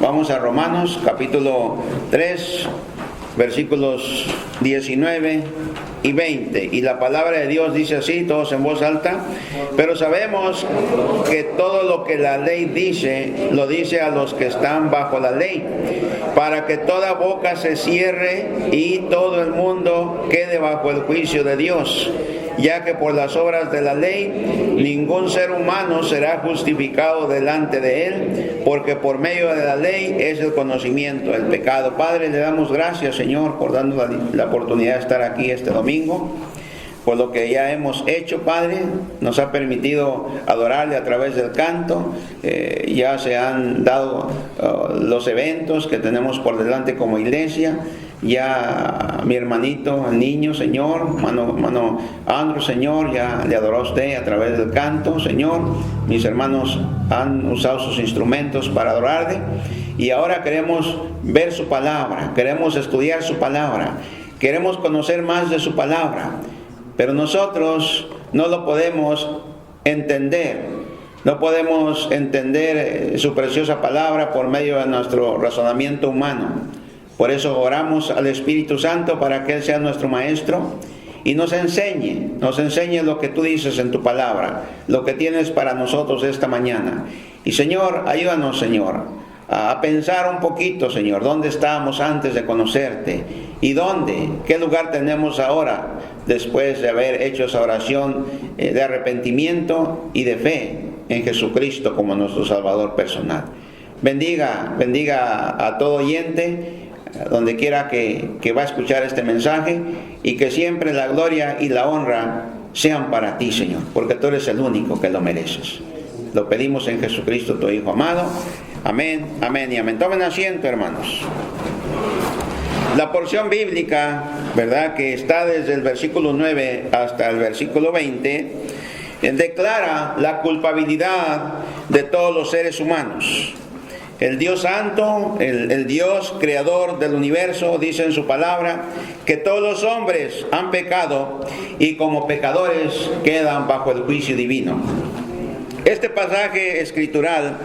Vamos a Romanos capítulo 3, versículos 19 y 20. Y la palabra de Dios dice así, todos en voz alta: pero sabemos que todo lo que la ley dice, lo dice a los que están bajo la ley, para que toda boca se cierre y todo el mundo quede bajo el juicio de Dios. Ya que por las obras de la ley ningún ser humano será justificado delante de él, porque por medio de la ley es el conocimiento del pecado. Padre, le damos gracias, Señor, por darnos la oportunidad de estar aquí este domingo, por lo que ya hemos hecho, Padre. Nos ha permitido adorarle a través del canto. Ya se han dado los eventos que tenemos por delante como iglesia. Ya mi hermanito, el niño, Señor, hermano Andrew, Señor, ya le adoró a usted a través del canto, Señor. Mis hermanos han usado sus instrumentos para adorarle. Y ahora queremos ver su palabra, queremos estudiar su palabra, queremos conocer más de su palabra. Pero nosotros no lo podemos entender. No podemos entender su preciosa palabra por medio de nuestro razonamiento humano. Por eso oramos al Espíritu Santo para que Él sea nuestro Maestro y nos enseñe lo que tú dices en tu palabra, lo que tienes para nosotros esta mañana. Y Señor, ayúdanos, Señor, a pensar un poquito, Señor, dónde estábamos antes de conocerte y qué lugar tenemos ahora después de haber hecho esa oración de arrepentimiento y de fe en Jesucristo como nuestro Salvador personal. Bendiga a todo oyente, donde quiera que va a escuchar este mensaje, y que siempre la gloria y la honra sean para ti, Señor, porque tú eres el único que lo mereces. Lo pedimos en Jesucristo, tu Hijo amado. Amén, amén y amén. Tomen asiento, hermanos. La porción bíblica, ¿verdad?, que está desde el versículo 9 hasta el versículo 20, declara la culpabilidad de todos los seres humanos. El Dios Santo, el Dios creador del universo, dice en su palabra que todos los hombres han pecado y como pecadores quedan bajo el juicio divino. Este pasaje escritural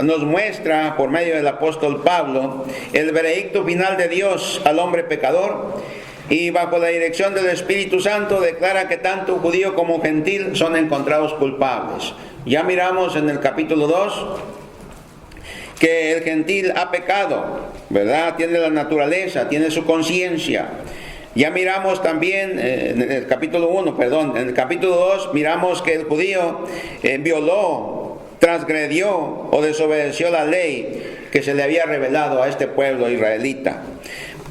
nos muestra, por medio del apóstol Pablo, el veredicto final de Dios al hombre pecador, y bajo la dirección del Espíritu Santo declara que tanto judío como gentil son encontrados culpables. Ya miramos en el capítulo 2 que el gentil ha pecado, ¿verdad? Tiene la naturaleza, tiene su conciencia. Ya miramos también en el capítulo 2 miramos que el judío violó, transgredió o desobedeció la ley que se le había revelado a este pueblo israelita.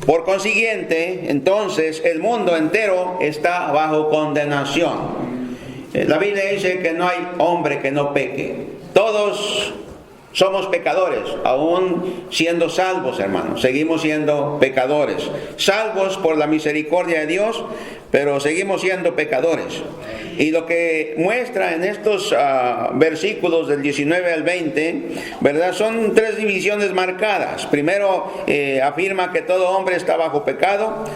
Por consiguiente, entonces, el mundo entero está bajo condenación. La Biblia dice que no hay hombre que no peque. Todos somos pecadores, aún siendo salvos, hermanos. Seguimos siendo pecadores, salvos por la misericordia de Dios, pero seguimos siendo pecadores. Y lo que muestra en estos versículos del 19 al 20, ¿verdad?, son tres divisiones marcadas. Primero, afirma que todo hombre está bajo pecado.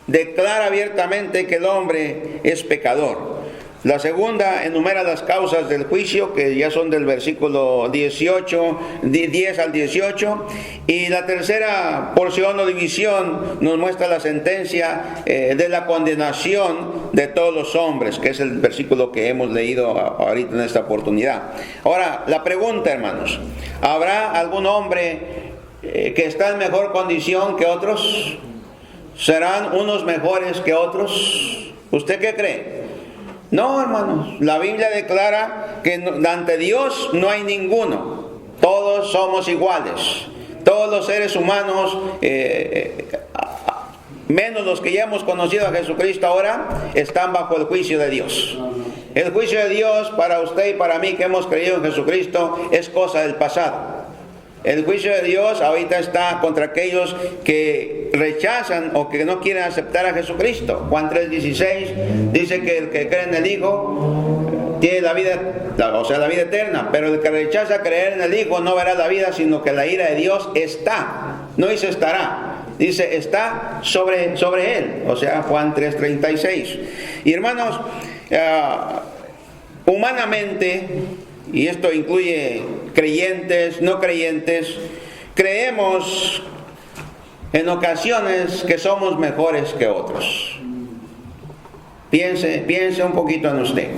Declara abiertamente que el hombre es pecador. La segunda enumera las causas del juicio, que ya son del versículo 10 al 18. Y la tercera porción o división nos muestra la sentencia de la condenación de todos los hombres, que es el versículo que hemos leído ahorita en esta oportunidad. Ahora, la pregunta, hermanos: ¿habrá algún hombre que está en mejor condición que otros? ¿Serán unos mejores que otros? ¿Usted qué cree? No, hermanos, la Biblia declara que ante Dios no hay ninguno. Todos somos iguales. Todos los seres humanos, menos los que ya hemos conocido a Jesucristo ahora, están bajo el juicio de Dios. El juicio de Dios para usted y para mí que hemos creído en Jesucristo es cosa del pasado. El juicio de Dios ahorita está contra aquellos que rechazan o que no quieren aceptar a Jesucristo. Juan 3:16 dice que el que cree en el Hijo tiene la vida eterna, pero el que rechaza creer en el Hijo no verá la vida, sino que la ira de Dios está, no dice estará, dice está sobre él, o sea, Juan 3:36. Y hermanos, humanamente, y esto incluye creyentes, no creyentes, creemos en ocasiones que somos mejores que otros. Piense un poquito en usted.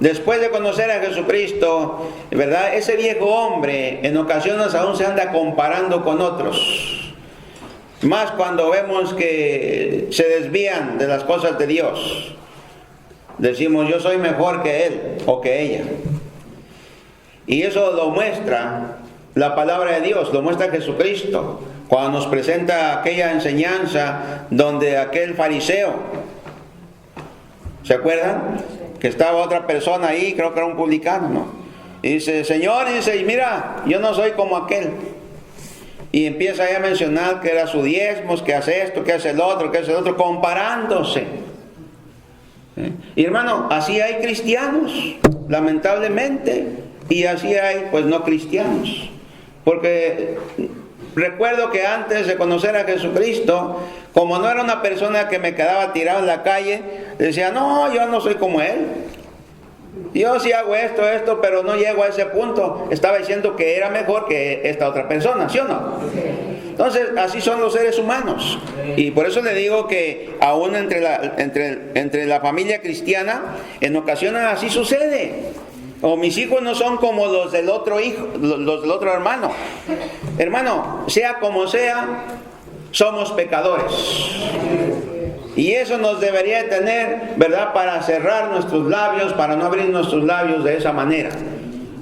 Después de conocer a Jesucristo, ¿verdad? Ese viejo hombre en ocasiones aún se anda comparando con otros. Más cuando vemos que se desvían de las cosas de Dios. Decimos, yo soy mejor que él o que ella. Y eso lo muestra la palabra de Dios, lo muestra Jesucristo. Cuando nos presenta aquella enseñanza donde aquel fariseo, ¿se acuerdan? Que estaba otra persona ahí, creo que era un publicano, ¿no? Y dice, Señor, dice, mira, yo no soy como aquel. Y empieza ahí a mencionar que era su diezmos, que hace esto, que hace el otro, que hace el otro, comparándose. Y hermano, así hay cristianos, lamentablemente, y así hay, pues, no cristianos. Porque recuerdo que antes de conocer a Jesucristo, como no era una persona que me quedaba tirado en la calle, decía, no, yo no soy como él. Yo sí hago esto, pero no llego a ese punto. Estaba diciendo que era mejor que esta otra persona, ¿sí o no? Entonces, así son los seres humanos. Y por eso le digo que aún entre la familia cristiana, en ocasiones así sucede. O mis hijos no son como los del otro hijo, los del otro hermano. Hermano, sea como sea, somos pecadores. Y eso nos debería tener, ¿verdad?, para cerrar nuestros labios, para no abrir nuestros labios de esa manera.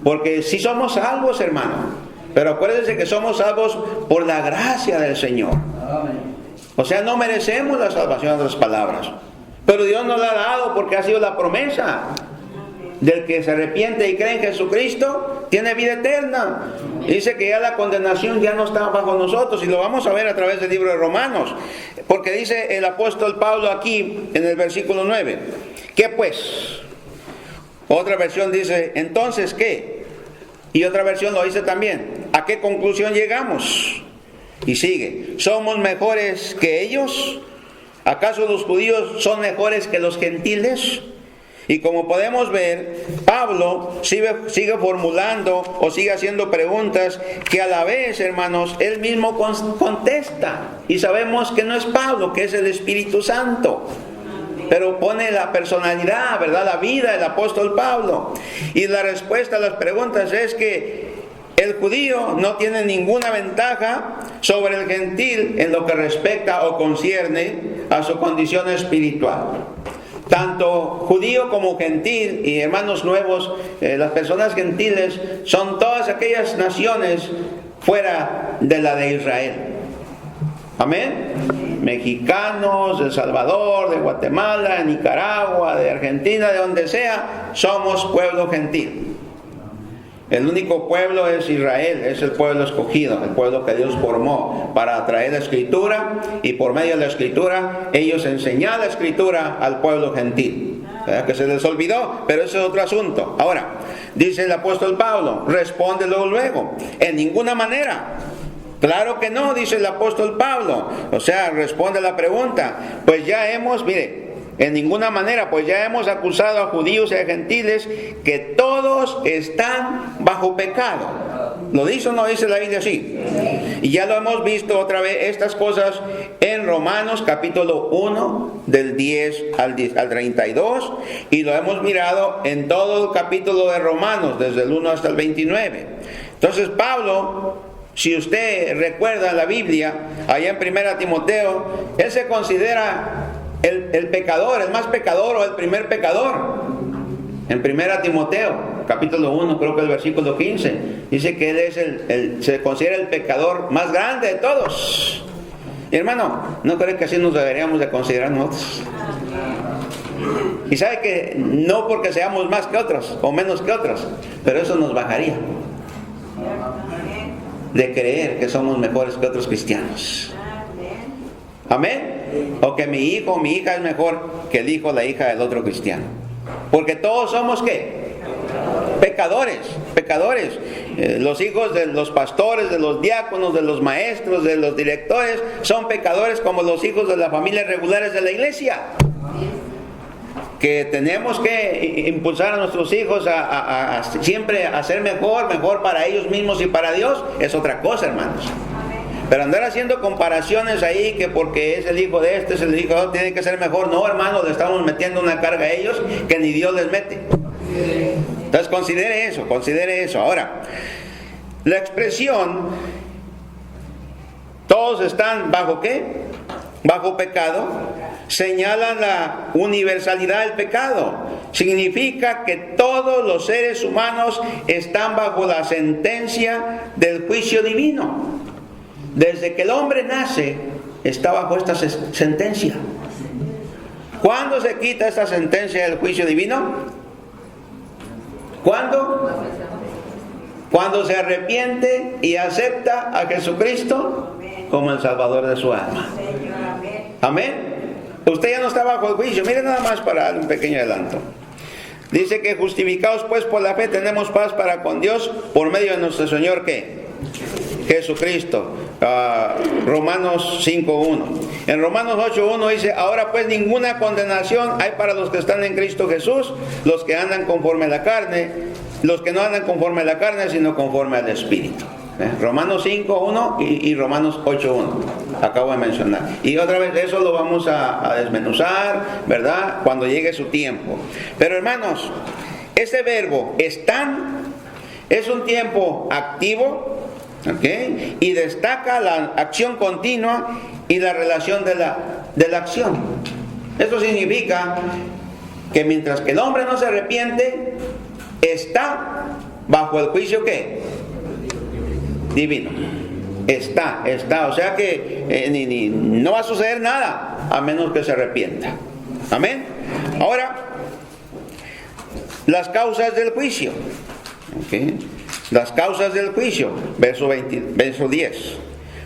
Porque si somos salvos, hermano, pero acuérdense que somos salvos por la gracia del Señor. O sea, no merecemos la salvación, en otras palabras. Pero Dios nos la ha dado porque ha sido la promesa. Del que se arrepiente y cree en Jesucristo, tiene vida eterna. Dice que ya la condenación ya no está bajo nosotros, y lo vamos a ver a través del libro de Romanos. Porque dice el apóstol Pablo aquí, en el versículo 9, ¿qué pues? Otra versión dice, ¿entonces qué? Y otra versión lo dice también, ¿a qué conclusión llegamos? Y sigue, ¿somos mejores que ellos? ¿Acaso los judíos son mejores que los gentiles? Y como podemos ver, Pablo sigue formulando o sigue haciendo preguntas que a la vez, hermanos, él mismo contesta. Y sabemos que no es Pablo, que es el Espíritu Santo. Pero pone la personalidad, ¿verdad?, la vida del apóstol Pablo. Y la respuesta a las preguntas es que el judío no tiene ninguna ventaja sobre el gentil en lo que respecta o concierne a su condición espiritual. Tanto judío como gentil, y hermanos nuevos, las personas gentiles son todas aquellas naciones fuera de la de Israel. Amén. Mexicanos, de El Salvador, de Guatemala, de Nicaragua, de Argentina, de donde sea, somos pueblo gentil. El único pueblo es Israel, es el pueblo escogido, el pueblo que Dios formó para traer la Escritura, y por medio de la Escritura ellos enseñaron la Escritura al pueblo gentil. ¿Verdad? Que se les olvidó, pero ese es otro asunto. Ahora, dice el apóstol Pablo, respóndelo luego, en ninguna manera. Claro que no, dice el apóstol Pablo. O sea, responde la pregunta, pues ya hemos, mire, en ninguna manera, pues ya hemos acusado a judíos y a gentiles que todos están bajo pecado. ¿Lo dice o no dice la Biblia así? Y ya lo hemos visto otra vez estas cosas en Romanos capítulo 1 del 10 al 32, y lo hemos mirado en todo el capítulo de Romanos desde el 1 hasta el 29. Entonces Pablo, si usted recuerda la Biblia, allá en 1 Timoteo, él se considera el pecador, el más pecador o el primer pecador. En 1 Timoteo, capítulo 1, creo que el versículo 15, dice que él es se considera el pecador más grande de todos. Y hermano, ¿no cree que así nos deberíamos de considerar nosotros? Y sabe que no porque seamos más que otros o menos que otros, pero eso nos bajaría de creer que somos mejores que otros cristianos. Amén. O que mi hijo o mi hija es mejor que el hijo o la hija del otro cristiano. Porque todos somos ¿qué? Pecadores. Los hijos de los pastores, de los diáconos, de los maestros, de los directores, son pecadores como los hijos de las familias regulares de la iglesia. que tenemos que impulsar a nuestros hijos a siempre a ser mejor para ellos mismos y para Dios, es otra cosa, hermanos. Pero andar haciendo comparaciones ahí, que porque es el hijo de este, es el hijo de otro, tiene que ser mejor. No, hermano, le estamos metiendo una carga a ellos que ni Dios les mete. Entonces considere eso. Ahora, la expresión, todos están bajo ¿qué? Bajo pecado, señala la universalidad del pecado. Significa que todos los seres humanos están bajo la sentencia del juicio divino. Desde que el hombre nace, está bajo esta sentencia. ¿Cuándo se quita esta sentencia del juicio divino? ¿Cuándo? Cuando se arrepiente y acepta a Jesucristo como el Salvador de su alma. Amén. Usted ya no está bajo el juicio. Mire nada más para dar un pequeño adelanto. Dice que justificados pues por la fe tenemos paz para con Dios por medio de nuestro Señor, ¿qué? Jesucristo. Romanos 5.1. En Romanos 8.1 dice: ahora pues ninguna condenación hay para los que están en Cristo Jesús, los que andan conforme a la carne, los que no andan conforme a la carne, sino conforme al Espíritu. Romanos 5.1 y Romanos 8.1 acabo de mencionar. Y otra vez eso lo vamos a desmenuzar, ¿verdad?, cuando llegue su tiempo. Pero hermanos, ese verbo están es un tiempo activo, ¿okay? Y destaca la acción continua y la relación de la acción. Esto significa que mientras que el hombre no se arrepiente, está bajo el juicio ¿qué? Divino. Está. O sea que no va a suceder nada a menos que se arrepienta. Amén. Ahora, las causas del juicio. ¿Okay? Las causas del juicio, verso 10.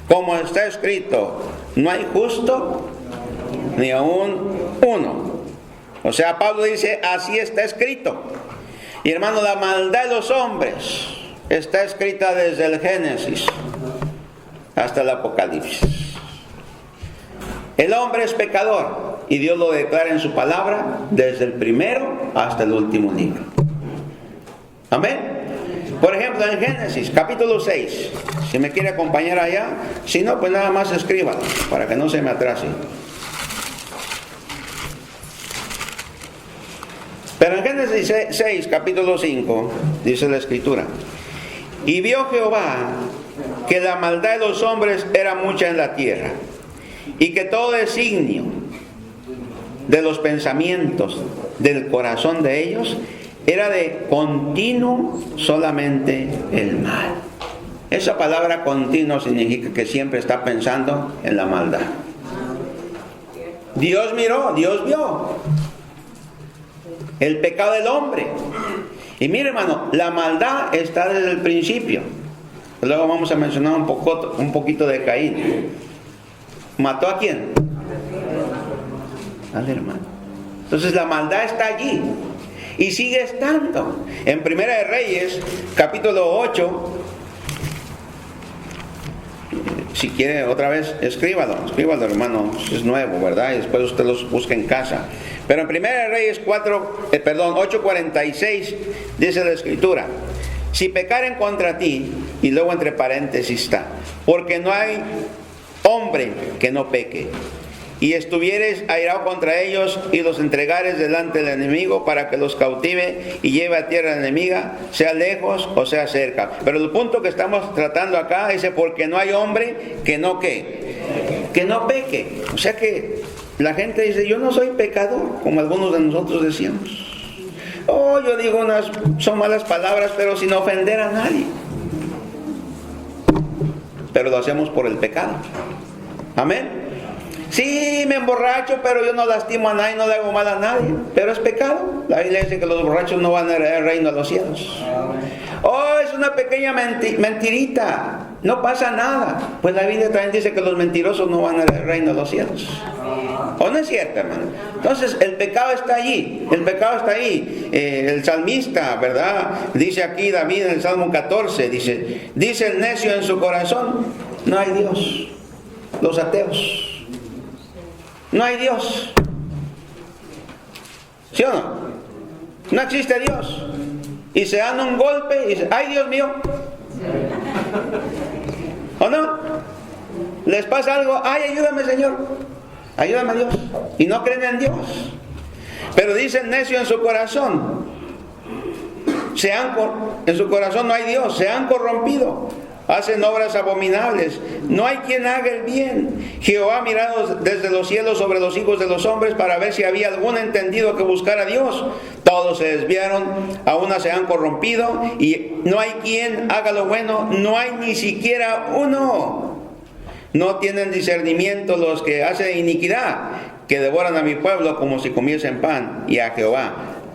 Como está escrito, no hay justo ni aún uno. O sea, Pablo dice, así está escrito. Y hermano, la maldad de los hombres está escrita desde el Génesis hasta el Apocalipsis. El hombre es pecador y Dios lo declara en su palabra desde el primero hasta el último libro. Amén. Por ejemplo, en Génesis, capítulo 6, si me quiere acompañar allá, si no, pues nada más escríbalo, para que no se me atrase. Pero en Génesis 6, capítulo 5, dice la Escritura: y vio Jehová que la maldad de los hombres era mucha en la tierra, y que todo designio de los pensamientos del corazón de ellos era de continuo solamente el mal. Esa palabra continuo significa que siempre está pensando en la maldad. Dios miró, Dios vio el pecado del hombre. Y mire, hermano, la maldad está desde el principio. Luego vamos a mencionar un poquito de Caín. ¿Mató a quién? Al hermano. Entonces la maldad está allí. Y sigue estando. En Primera de Reyes, capítulo 8, si quiere otra vez, escríbalo hermano, es nuevo, ¿verdad? Y después usted los busca en casa. Pero en Primera de Reyes 8:46 dice la Escritura: si pecaren contra ti, y luego entre paréntesis está, porque no hay hombre que no peque, y estuvieres airado contra ellos y los entregares delante del enemigo para que los cautive y lleve a tierra enemiga, sea lejos o sea cerca. Pero el punto que estamos tratando acá dice: porque no hay hombre que no que no peque. O sea que la gente dice: yo no soy pecador, como algunos de nosotros decíamos. Oh, yo digo son malas palabras, pero sin ofender a nadie. Pero lo hacemos por el pecado. Amén. Sí, me emborracho, pero yo no lastimo a nadie, no le hago mal a nadie. Pero es pecado. La Biblia dice que los borrachos no van a heredar el reino de los cielos. Oh, es una pequeña mentirita. No pasa nada. Pues la Biblia también dice que los mentirosos no van a heredar el reino de los cielos. ¿O no es cierto, hermano? Entonces, el pecado está allí. El pecado está ahí. El salmista, ¿verdad? Dice aquí David en el Salmo 14, dice el necio en su corazón: no hay Dios. Los ateos: no hay Dios. ¿Sí o no? No existe Dios. Y se dan un golpe y dicen, ¡ay, Dios mío! ¿O no? Les pasa algo, ¡ay, ayúdame, Señor! Ayúdame, Dios. Y no creen en Dios. Pero dicen necio en su corazón. En su corazón no hay Dios. Se han corrompido. Hacen obras abominables. No hay quien haga el bien. Jehová ha mirado desde los cielos sobre los hijos de los hombres para ver si había algún entendido que buscara a Dios. Todos se desviaron, a una se han corrompido y no hay quien haga lo bueno. No hay ni siquiera uno. No tienen discernimiento los que hacen iniquidad, que devoran a mi pueblo como si comiesen pan, y a Jehová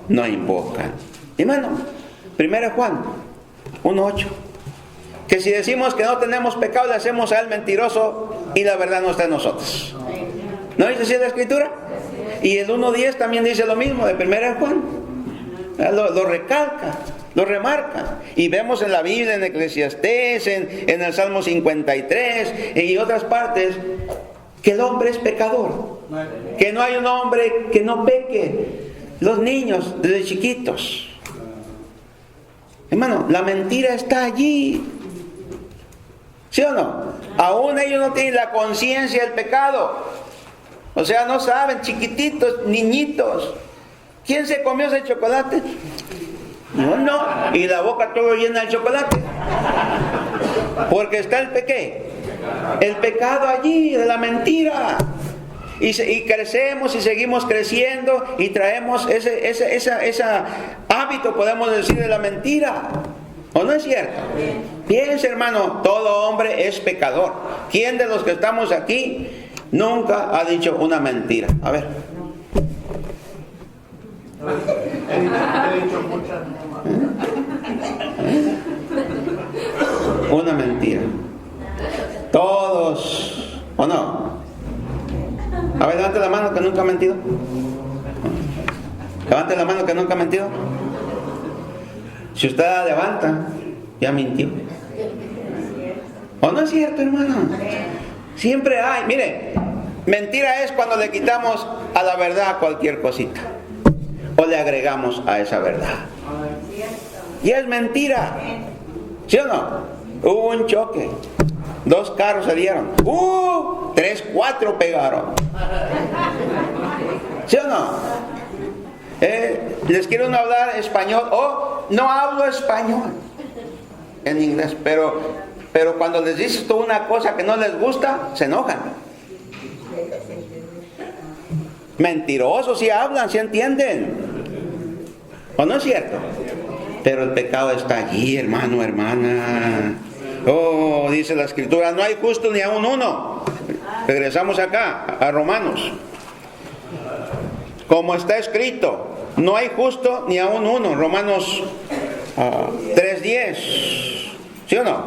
no invocan. Hermano, 1 Juan 1:8. Que si decimos que no tenemos pecado, le hacemos a él mentiroso y la verdad no está en nosotros. ¿No dice así la Escritura? Y el 1:10 también dice lo mismo de 1 Juan. Lo recalca, lo remarca. Y vemos en la Biblia, en Eclesiastés, en el Salmo 53 y otras partes, que el hombre es pecador. Que no hay un hombre que no peque. Los niños, desde chiquitos. Hermano, la mentira está allí. ¿Sí o no? Aún ellos no tienen la conciencia del pecado. O sea, no saben, chiquititos, niñitos. ¿Quién se comió ese chocolate? No. Y la boca todo llena de chocolate. Porque está el pecado allí, de la mentira. Y crecemos y seguimos creciendo y traemos ese hábito, podemos decir, de la mentira. ¿O no es cierto? Piensa, hermano, todo hombre es pecador. ¿Quién de los que estamos aquí nunca ha dicho una mentira? A ver. He dicho muchas. Una mentira. Todos, ¿o no? A ver, levante la mano que nunca ha mentido. Levante la mano que nunca ha mentido. Si usted la levanta, ya mintió. ¿O no es cierto, hermano? Siempre hay. Mire, mentira es cuando le quitamos a la verdad cualquier cosita. O le agregamos a esa verdad. Y es mentira. ¿Sí o no? Hubo un choque. 2 carros se dieron. 3, 4 pegaron. ¿Sí o no? Les quiero hablar español. No hablo español en inglés, pero cuando les dices tú una cosa que no les gusta, se enojan. Mentirosos, si hablan, si entienden. ¿O no es cierto? Pero el pecado está allí, hermano, hermana. Dice la Escritura, no hay justo ni aun uno. Regresamos acá, a Romanos. Como está escrito, no hay justo ni aun uno. Romanos 3:10. ¿Sí o no?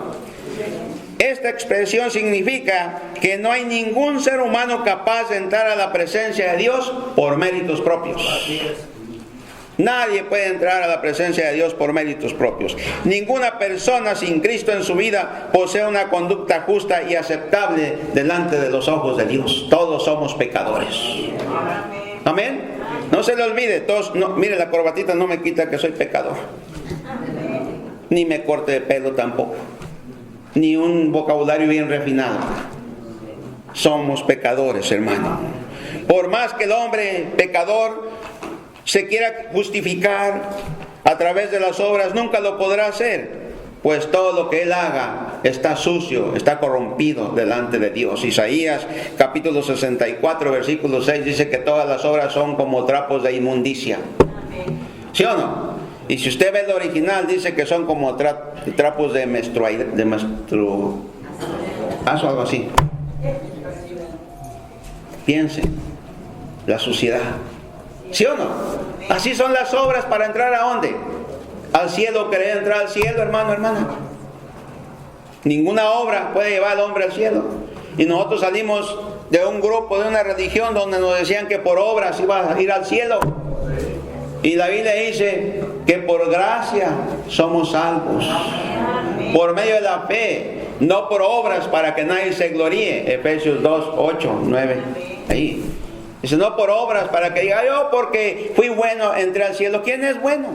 Esta expresión significa que no hay ningún ser humano capaz de entrar a la presencia de Dios por méritos propios. Nadie puede entrar a la presencia de Dios por méritos propios. Ninguna persona sin Cristo en su vida posee una conducta justa y aceptable delante de los ojos de Dios. Todos somos pecadores. Amén. No se le olvide, mire, la corbatita no me quita que soy pecador. Ni me corte de pelo tampoco. Ni un vocabulario bien refinado. Somos pecadores, hermano. Por más que el hombre pecador se quiera justificar a través de las obras, nunca lo podrá hacer, pues todo lo que él haga está sucio, está corrompido delante de Dios. Isaías capítulo 64 versículo 6 dice que todas las obras son como trapos de inmundicia. ¿Sí o no? Y si usted ve el original, dice que son como trapos de algo así. Piense, la suciedad. ¿Sí o no? Así son las obras para entrar ¿a dónde? Al cielo. ¿Querer entrar al cielo, hermano, hermana? Ninguna obra puede llevar al hombre al cielo. Y nosotros salimos de un grupo, de una religión donde nos decían que por obras iba a ir al cielo. Y la Biblia dice que por gracia somos salvos. Por medio de la fe, no por obras para que nadie se gloríe. Efesios 2, 8, 9. Ahí. Dice, no por obras, para que diga yo porque fui bueno entré al cielo. ¿Quién es bueno?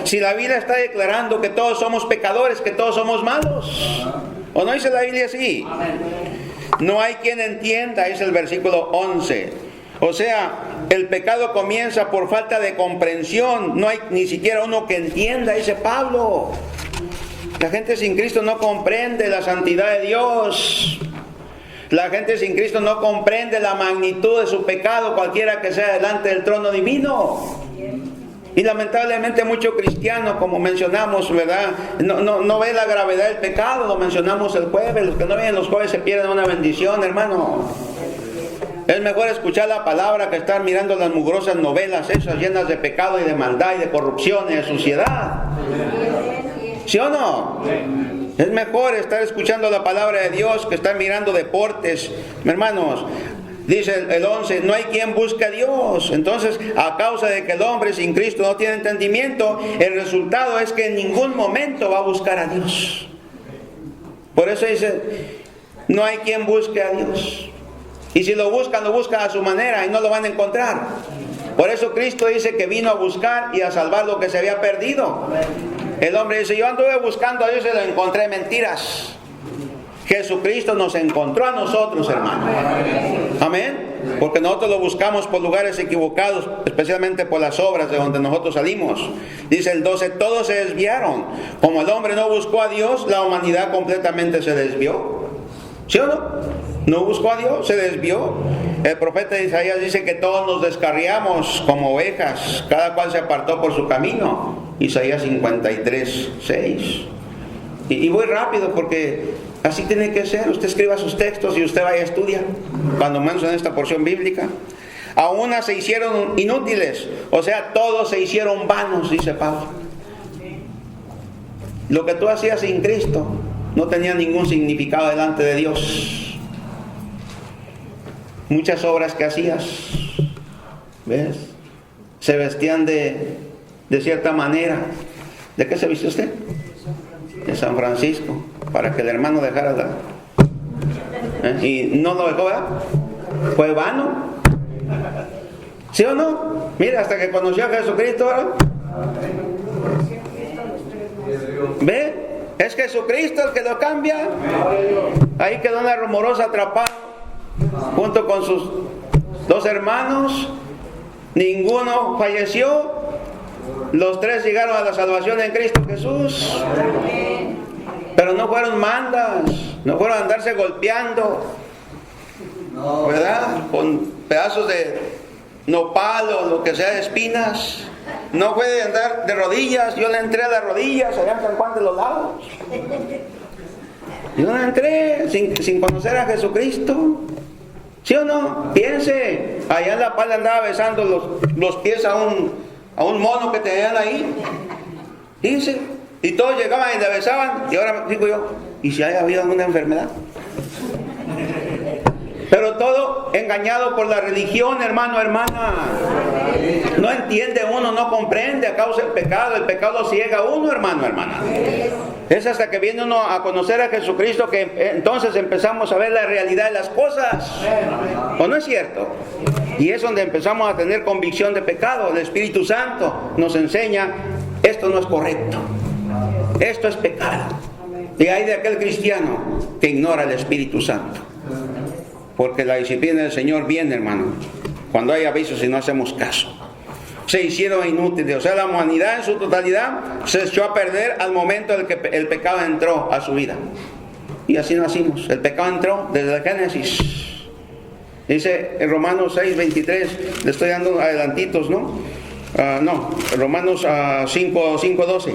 Si la Biblia está declarando que todos somos pecadores, que todos somos malos. ¿O no dice la Biblia así? No hay quien entienda, es el versículo 11. O sea, el pecado comienza por falta de comprensión. No hay ni siquiera uno que entienda, dice Pablo. La gente sin Cristo no comprende la santidad de Dios. La gente sin Cristo no comprende la magnitud de su pecado, cualquiera que sea delante del trono divino. Y lamentablemente muchos cristianos, como mencionamos, ¿verdad? No ve la gravedad del pecado, lo mencionamos el jueves. Los que no vienen los jueves se pierden una bendición, hermano. Es mejor escuchar la palabra que estar mirando las mugrosas novelas esas llenas de pecado y de maldad y de corrupción y de suciedad. ¿Sí o no? Es mejor estar escuchando la palabra de Dios que estar mirando deportes. Hermanos, dice el 11, no hay quien busque a Dios. Entonces, a causa de que el hombre sin Cristo no tiene entendimiento, el resultado es que en ningún momento va a buscar a Dios. Por eso dice, no hay quien busque a Dios. Y si lo buscan a su manera y no lo van a encontrar. Por eso Cristo dice que vino a buscar y a salvar lo que se había perdido. El hombre dice, yo anduve buscando a Dios y lo encontré. Mentiras. Jesucristo nos encontró a nosotros, hermano. Amén. Porque nosotros lo buscamos por lugares equivocados, especialmente por las obras de donde nosotros salimos. Dice el 12, todos se desviaron. Como el hombre no buscó a Dios, la humanidad completamente se desvió. ¿Sí o no? No buscó a Dios, se desvió. El profeta Isaías dice que todos nos descarriamos como ovejas, cada cual se apartó por su camino. Isaías 53, 6. Y voy rápido porque así tiene que ser. Usted escriba sus textos y usted vaya a estudiar, cuando menos en esta porción bíblica. A unas se hicieron inútiles, o sea, todos se hicieron vanos, dice Pablo. Lo que tú hacías sin Cristo no tenía ningún significado delante de Dios. Muchas obras que hacías, ¿ves? Se vestían de cierta manera. ¿De qué se vistió usted? De San Francisco, para que el hermano dejara y no lo dejó, ¿verdad? Fue vano. ¿Sí o no? Mira, hasta que conoció a Jesucristo, ¿verdad? ¿Ve? Es Jesucristo el que lo cambia. Ahí quedó una rumorosa atrapada junto con sus dos hermanos. Ninguno falleció. Los tres llegaron a la salvación en Cristo Jesús. Pero no fueron mandas, no fueron a andarse golpeando, ¿verdad? Con pedazos de nopal o lo que sea de espinas. No fue de andar de rodillas. Yo le entré a las rodillas allá en San Juan de los Lagos. Yo le entré sin conocer a Jesucristo. ¿Sí o no? Piense, allá en La Paz le andaba besando los pies a un mono que tenían ahí. Dice, y todos llegaban y le besaban. Y ahora digo yo, ¿y si haya habido alguna enfermedad? Pero todo engañado por la religión, hermano, hermana. No entiende uno, no comprende a causa del pecado. El pecado lo ciega a uno, hermano, hermana. Es hasta que viene uno a conocer a Jesucristo que entonces empezamos a ver la realidad de las cosas. ¿O no es cierto? Y es donde empezamos a tener convicción de pecado. El Espíritu Santo nos enseña, esto no es correcto. Esto es pecado. Y hay de aquel cristiano que ignora el Espíritu Santo. Porque la disciplina del Señor viene, hermano, cuando hay avisos y no hacemos caso. Se hicieron inútiles. O sea, la humanidad en su totalidad se echó a perder al momento en que el pecado entró a su vida. Y así nacimos. El pecado entró desde el Génesis. Dice en Romanos 6, 23, le estoy dando adelantitos, ¿no? Romanos 5, 12.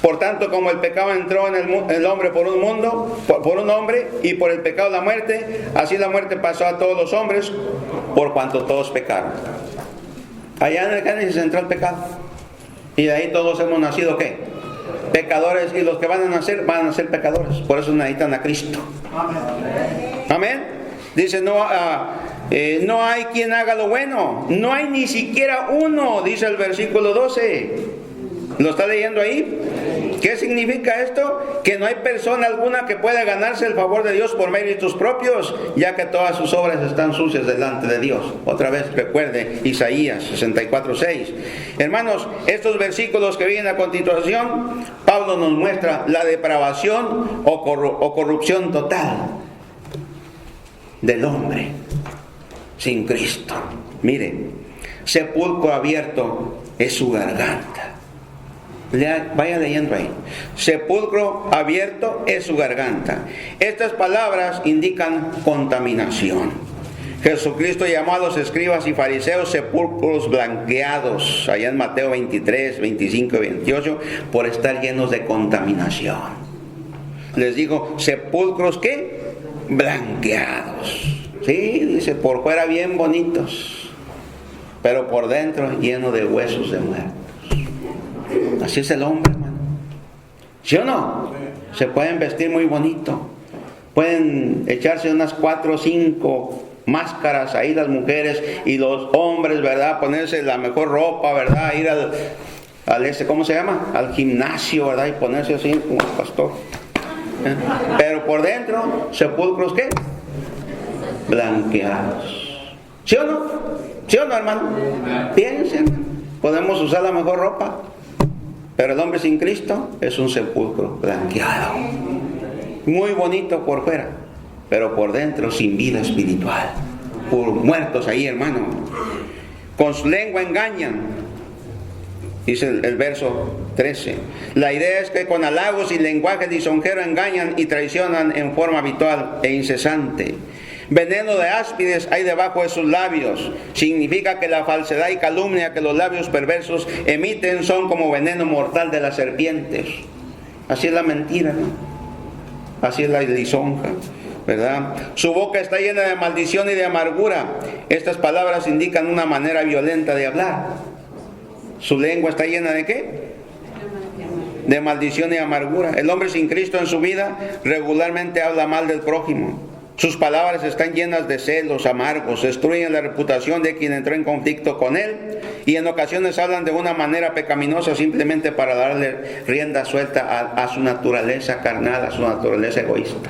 Por tanto, como el pecado entró en el hombre por un hombre, y por el pecado la muerte, así la muerte pasó a todos los hombres, por cuanto todos pecaron. Allá en el Génesis entró el pecado. Y de ahí todos hemos nacido, ¿qué? Pecadores, y los que van a nacer pecadores. Por eso necesitan a Cristo. Amén. Dice, no hay quien haga lo bueno. No hay ni siquiera uno, dice el versículo 12. ¿Lo está leyendo ahí? ¿Qué significa esto? Que no hay persona alguna que pueda ganarse el favor de Dios por méritos propios, ya que todas sus obras están sucias delante de Dios. Otra vez recuerde Isaías 64:6. Hermanos, estos versículos que vienen a continuación, Pablo nos muestra la depravación o corrupción total del hombre sin Cristo. Mire, sepulcro abierto es su garganta. Vaya leyendo ahí. Sepulcro abierto es su garganta. Estas palabras indican contaminación. Jesucristo llamó a los escribas y fariseos sepulcros blanqueados, allá en Mateo 23, 25 y 28, por estar llenos de contaminación. Les digo, sepulcros ¿qué? Blanqueados. Sí, dice, por fuera bien bonitos, pero por dentro lleno de huesos de muertos. Así es el hombre, hermano. ¿Sí o no? Se pueden vestir muy bonito, pueden echarse unas 4 o 5 máscaras ahí las mujeres, y los hombres, ¿verdad? Ponerse la mejor ropa, ¿verdad? Ir al ¿cómo se llama? Al gimnasio, ¿verdad? Y ponerse así como el pastor. Pero por dentro, sepulcros ¿qué? Blanqueados. ¿Sí o no? ¿Sí o no, hermano? Piensen, podemos usar la mejor ropa, pero el hombre sin Cristo es un sepulcro blanqueado. Muy bonito por fuera, pero por dentro sin vida espiritual. Por muertos ahí, hermano. Con su lengua engañan. Dice el verso 13. La idea es que con halagos y lenguaje lisonjero engañan y traicionan en forma habitual e incesante. Veneno de áspides hay debajo de sus labios. Significa que la falsedad y calumnia que los labios perversos emiten son como veneno mortal de las serpientes. Así es la mentira, ¿no? Así es la lisonja, ¿verdad? Su boca está llena de maldición y de amargura. Estas palabras indican una manera violenta de hablar. Su lengua está llena de ¿qué? De maldición y amargura. El hombre sin Cristo en su vida regularmente habla mal del prójimo. Sus palabras están llenas de celos amargos, destruyen la reputación de quien entró en conflicto con él, y en ocasiones hablan de una manera pecaminosa simplemente para darle rienda suelta a su naturaleza carnal, a su naturaleza egoísta.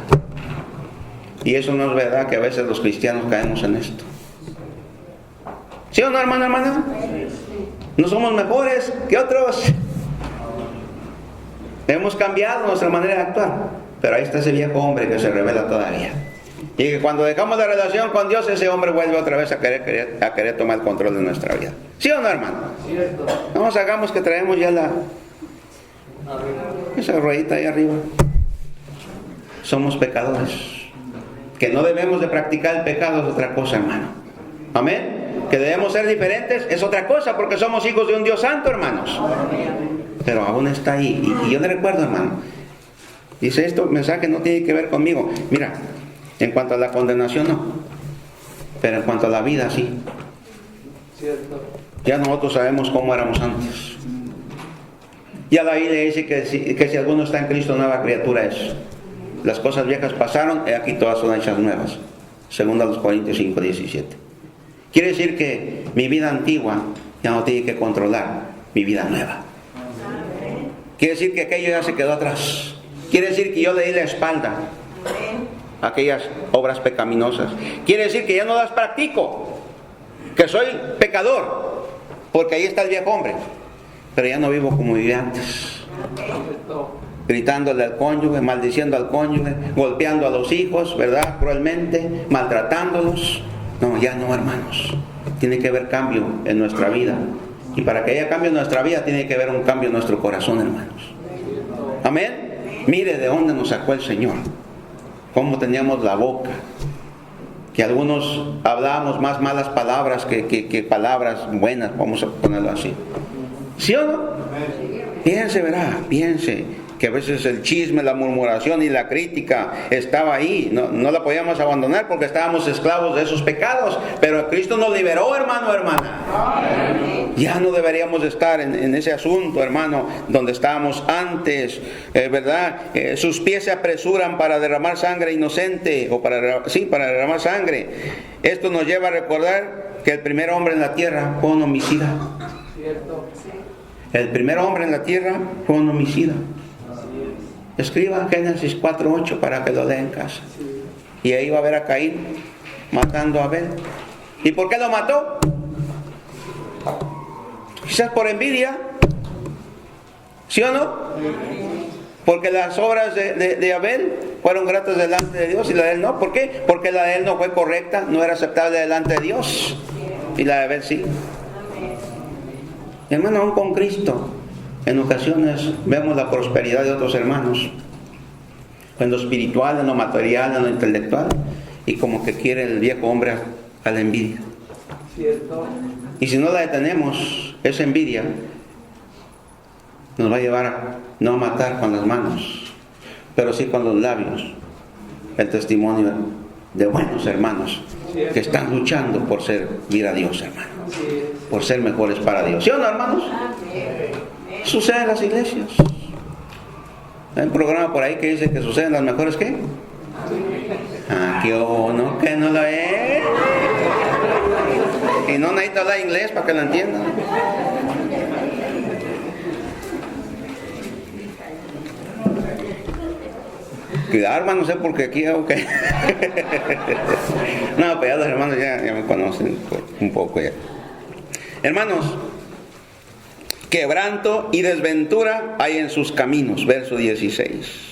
Y eso no es verdad, que a veces los cristianos caemos en esto. ¿Sí o no, hermano, hermana? No somos mejores que otros. Hemos cambiado nuestra manera de actuar, pero ahí está ese viejo hombre que se revela todavía. Y que cuando dejamos la relación con Dios, ese hombre vuelve otra vez a querer tomar el control de nuestra vida. ¿Sí o no, hermano? Cierto. Vamos, hagamos que traemos ya esa ruedita ahí arriba. Somos pecadores. Que no debemos de practicar el pecado es otra cosa, hermano. Amén. Que debemos ser diferentes es otra cosa, porque somos hijos de un Dios santo, hermanos. Pero aún está ahí. Y yo le recuerdo, hermano. Dice esto, mensaje no tiene que ver conmigo. Mira, en cuanto a la condenación no, pero en cuanto a la vida sí. Ya nosotros sabemos cómo éramos antes. Ya la Biblia dice que si alguno está en Cristo, nueva criatura es. Las cosas viejas pasaron y aquí todas son hechas nuevas. Según a los Corintios 5:17. Quiere decir que mi vida antigua ya no tiene que controlar mi vida nueva. Quiere decir que aquello ya se quedó atrás. Quiere decir que yo le di la espalda a aquellas obras pecaminosas. Quiere decir que ya no las practico, que soy pecador, porque ahí está el viejo hombre, pero ya no vivo como vivía antes, gritándole al cónyuge, maldiciendo al cónyuge, golpeando a los hijos, ¿verdad? Cruelmente, maltratándolos. No, ya no, hermanos. Tiene que haber cambio en nuestra vida, y para que haya cambio en nuestra vida tiene que haber un cambio en nuestro corazón, hermanos. Amén. Mire de dónde nos sacó el Señor, cómo teníamos la boca, que algunos hablábamos más malas palabras que palabras buenas, vamos a ponerlo así. ¿Sí o no? Piense, verá, piense que a veces el chisme, la murmuración y la crítica estaba ahí, no la podíamos abandonar porque estábamos esclavos de esos pecados, pero Cristo nos liberó, hermano, hermana. Ya no deberíamos estar en ese asunto, hermano, donde estábamos antes, ¿verdad? Sus pies se apresuran para derramar sangre inocente, o para derramar sangre. Esto nos lleva a recordar que el primer hombre en la tierra fue un homicida. El primer hombre en la tierra fue un homicida. Escriban Génesis 4:8 para que lo lean en casa. Y ahí va a ver a Caín matando a Abel. ¿Y por qué lo mató? Quizás por envidia. ¿Sí o no? Porque las obras de Abel fueron gratas delante de Dios y la de él no. ¿Por qué? Porque la de él no fue correcta, no era aceptable delante de Dios. Y la de Abel sí. Hermano, aún con Cristo, en ocasiones vemos la prosperidad de otros hermanos, en lo espiritual, en lo material, en lo intelectual, y como que quiere el viejo hombre a la envidia. ¿Cierto? Y si no la detenemos, esa envidia nos va a llevar no a matar con las manos, pero sí con los labios, el testimonio de buenos hermanos que están luchando por servir a Dios, hermano, por ser mejores para Dios. ¿Sí o no, hermanos? Sucede en las iglesias. Hay un programa por ahí que dice que suceden las mejores, ¿qué? ¿Qué no? ¿Que no lo es? Y no necesita hablar inglés para que lo entiendan. Cuidado, hermano, no sé por qué aquí hago que... No, pues ya los hermanos ya me conocen un poco ya. Hermanos, quebranto y desventura hay en sus caminos, verso 16.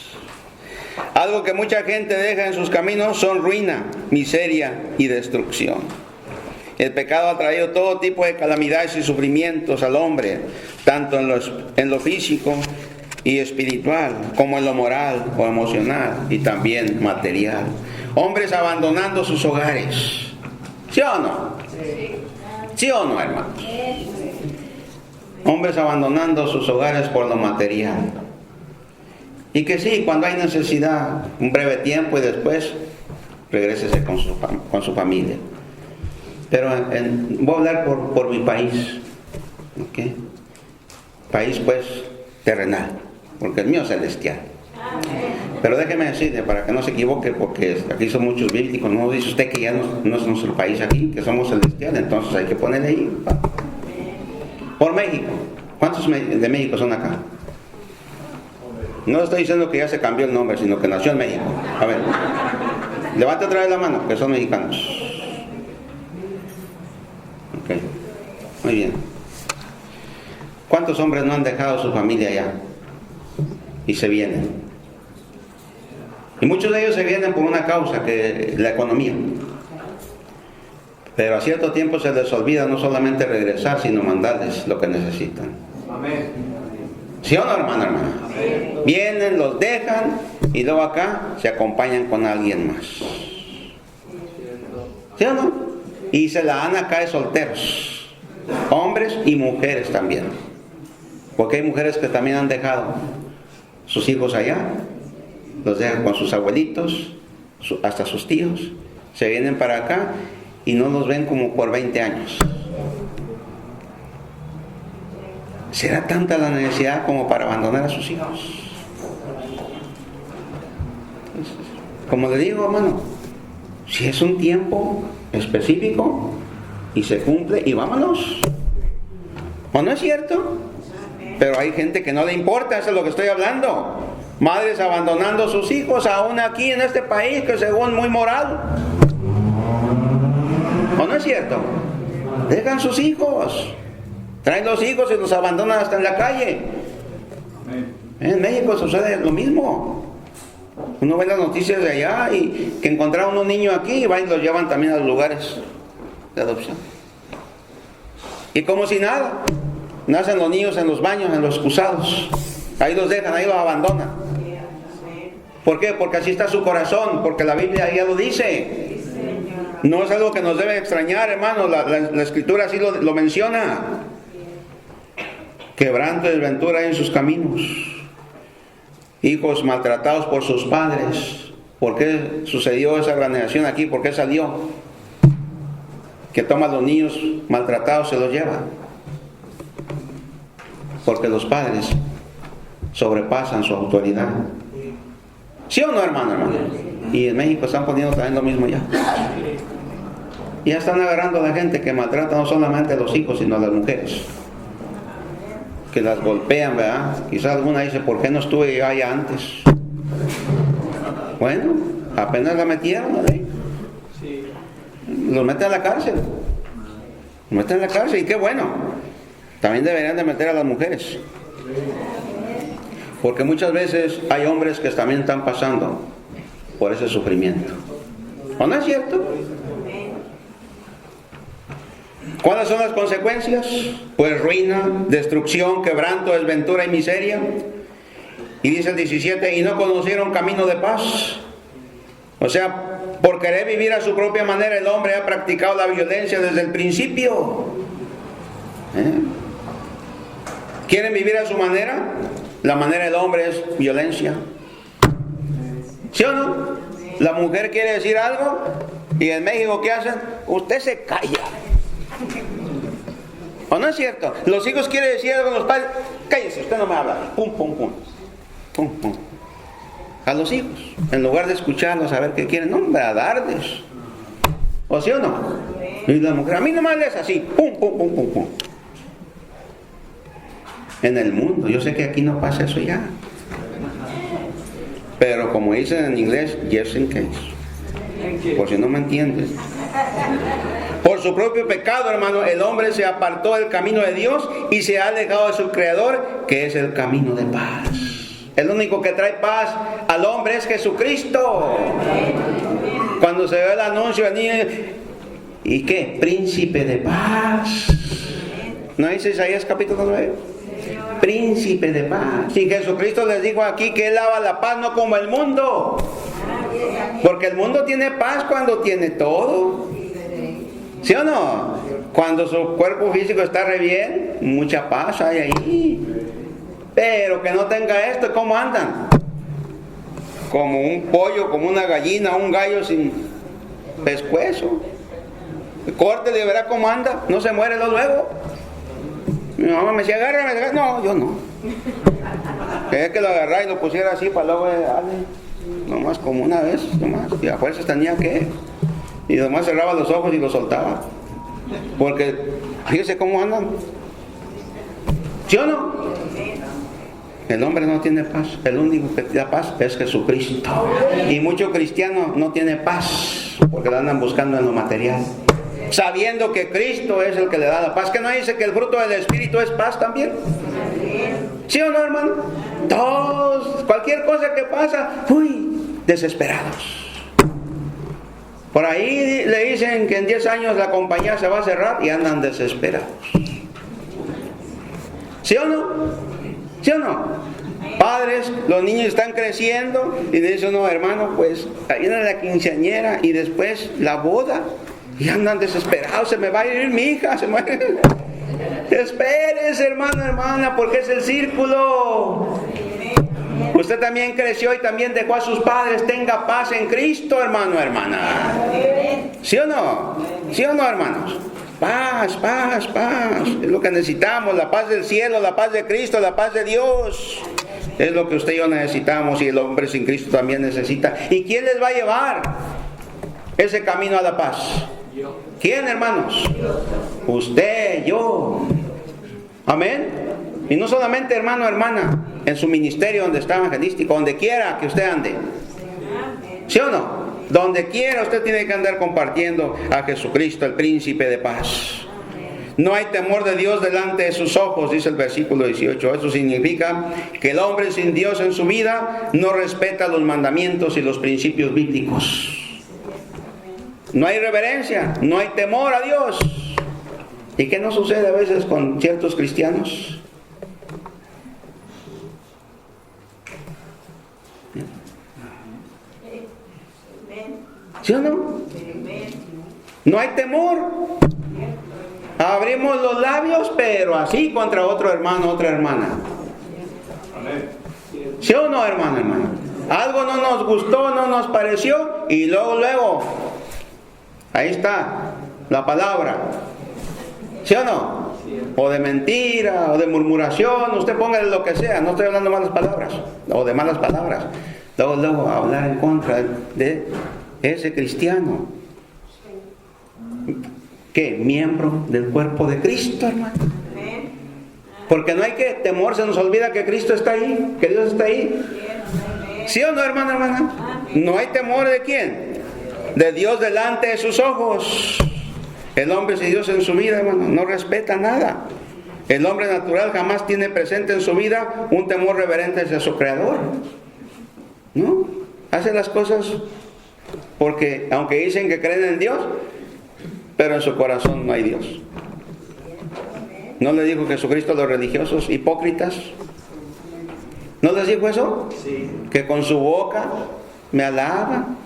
Algo que mucha gente deja en sus caminos son ruina, miseria y destrucción. El pecado ha traído todo tipo de calamidades y sufrimientos al hombre, tanto en lo físico y espiritual, como en lo moral o emocional, y también material. Hombres abandonando sus hogares. ¿Sí o no? ¿Sí o no, hermanos? Hombres abandonando sus hogares por lo material. Y que sí, cuando hay necesidad, un breve tiempo y después regrésese con su familia. Pero voy a hablar por mi país. ¿Okay? País pues terrenal, porque el mío es celestial. Pero déjeme decirle, para que no se equivoque, porque aquí son muchos bíblicos, no dice usted que ya no es nuestro país aquí, que somos celestial, entonces hay que ponerle ahí. Por México. ¿Cuántos de México son acá? No estoy diciendo que ya se cambió el nombre, sino que nació en México. A ver, levante otra vez la mano, que son mexicanos. Ok, muy bien. ¿Cuántos hombres no han dejado su familia allá? Y se vienen. Y muchos de ellos se vienen por una causa, que la economía. Pero a cierto tiempo se les olvida no solamente regresar, sino mandarles lo que necesitan. Amén. ¿Sí o no, hermana? Amén. Vienen, los dejan y luego acá se acompañan con alguien más. ¿Sí o no? Y se la dan acá de solteros, hombres y mujeres también. Porque hay mujeres que también han dejado sus hijos allá, los dejan con sus abuelitos, hasta sus tíos, se vienen para acá y no los ven como por 20 años. ¿Será tanta la necesidad como para abandonar a sus hijos? Como le digo, hermano, si es un tiempo específico y se cumple, y vámonos. ¿O no es cierto? Pero hay gente que no le importa, eso es lo que estoy hablando. Madres abandonando a sus hijos, aún aquí en este país, que según muy moral. ¿O no es cierto? Dejan sus hijos, traen los hijos y los abandonan hasta en la calle. En México sucede lo mismo. Uno ve las noticias de allá y que encontraron un niño aquí y van y los llevan también a los lugares de adopción. Y como si nada, nacen los niños en los baños, en los excusados. Ahí los dejan, ahí los abandonan. ¿Por qué? Porque así está su corazón, porque la Biblia ya lo dice. No es algo que nos debe extrañar, hermano. La Escritura así lo menciona. Quebranto y desventura hay en sus caminos. Hijos maltratados por sus padres. ¿Por qué sucedió esa organización aquí? ¿Por qué salió? Que toma a los niños maltratados, se los lleva. Porque los padres sobrepasan su autoridad. ¿Sí o no, hermano? Y en México están poniendo también lo mismo ya. Ya están agarrando a la gente que maltrata no solamente a los hijos, sino a las mujeres. Que las golpean, ¿verdad? Quizás alguna dice, ¿por qué no estuve allá antes? Bueno, apenas la metieron, ¿no? Los meten a la cárcel. Los meten a la cárcel, y qué bueno. También deberían de meter a las mujeres. Porque muchas veces hay hombres que también están pasando por ese sufrimiento. ¿O no es cierto? ¿Cuáles son las consecuencias? Pues ruina, destrucción, quebranto, desventura y miseria. Y dice el 17, y no conocieron camino de paz. O sea, por querer vivir a su propia manera, el hombre ha practicado la violencia desde el principio. ¿Quieren vivir a su manera? La manera del hombre es violencia. ¿Sí o no? La mujer quiere decir algo, y en México, ¿qué hacen? Usted se calla. ¿O no es cierto? Los hijos quieren decir algo a los padres, cállese, usted no me habla. Pum, pum, pum. Pum, pum. A los hijos, en lugar de escucharlos, a ver qué quieren, no, hombre, a darles. ¿O sí o no? Y la mujer, a mí nomás es así, pum, pum, pum, pum, pum. En el mundo, yo sé que aquí no pasa eso ya. Pero como dicen en inglés, just in case. Por si no me entiendes. Por su propio pecado, hermano, el hombre se apartó del camino de Dios y se ha alejado de su Creador, que es el camino de paz. El único que trae paz al hombre es Jesucristo. Cuando se ve el anuncio de niño, ¿y qué? Príncipe de paz. ¿No dice Isaías capítulo 9? Príncipe de paz. Y Jesucristo les dijo aquí que Él daba la paz, no como el mundo. Porque el mundo tiene paz cuando tiene todo. ¿Sí o no? Cuando su cuerpo físico está re bien, mucha paz hay ahí. Pero que no tenga esto, ¿cómo andan? Como un pollo, como una gallina, un gallo sin pescuezo. Córtele y verá cómo anda, no se muere luego. Mi mamá me decía, agárrame. No, yo no. Quería que lo agarrara y lo pusiera así para luego darle. Nomás como una vez, nomás. Y a fuerzas tenía que. Y nomás cerraba los ojos y lo soltaba. Porque, fíjese cómo andan. ¿Sí o no? El hombre no tiene paz. El único que da paz es Jesucristo. Y muchos cristianos no tienen paz porque la andan buscando en lo material, sabiendo que Cristo es el que le da la paz. ¿Que no dice que el fruto del Espíritu es paz también? ¿Sí o no, hermano? Todos, cualquier cosa que pasa, desesperados. Por ahí le dicen que en 10 años la compañía se va a cerrar y andan desesperados. ¿Sí o no? ¿Sí o no? Padres, los niños están creciendo y dicen, no, hermano, pues ahí viene la quinceañera y después la boda. Y andan desesperados, se me va a ir mi hija, se me va a ir. Espérese, hermano, hermana, porque es el círculo. Usted también creció y también dejó a sus padres. Tenga paz en Cristo, hermano, hermana. ¿Sí o no? ¿Sí o no, hermanos? Paz, paz, paz. Es lo que necesitamos, la paz del cielo, la paz de Cristo, la paz de Dios. Es lo que usted y yo necesitamos, y el hombre sin Cristo también necesita. ¿Y quién les va a llevar ese camino a la paz? ¿Quién, hermanos? Usted, yo. Amén. Y no solamente, hermano, hermana, en su ministerio donde está evangelístico, donde quiera que usted ande. ¿Sí o no? Donde quiera usted tiene que andar compartiendo a Jesucristo, el príncipe de paz. No hay temor de Dios delante de sus ojos, dice el versículo 18. Eso significa que el hombre sin Dios en su vida no respeta los mandamientos y los principios bíblicos. No hay reverencia, no hay temor a Dios. ¿Y qué no sucede a veces con ciertos cristianos? ¿Sí o no? No hay temor. Abrimos los labios, pero así contra otro hermano, otra hermana. ¿Sí o no, hermano, hermana? Algo no nos gustó, no nos pareció, y luego, ahí está la palabra. ¿Sí o no? O de mentira, o de murmuración, usted póngale lo que sea, no estoy hablando de malas palabras, o de malas palabras. Luego hablar en contra de ese cristiano. ¿Qué? Miembro del cuerpo de Cristo, hermano. Porque no hay que temor, se nos olvida que Cristo está ahí, que Dios está ahí. ¿Sí o no, hermana? No hay temor de quién, de Dios delante de sus ojos. El hombre sin Dios en su vida, hermano, no respeta nada. El hombre natural jamás tiene presente en su vida un temor reverente hacia su creador. ¿No? Hace las cosas porque, aunque dicen que creen en Dios, pero en su corazón no hay Dios. ¿No le dijo Jesucristo a los religiosos hipócritas? ¿No les dijo eso? Sí. Que con su boca me alaban,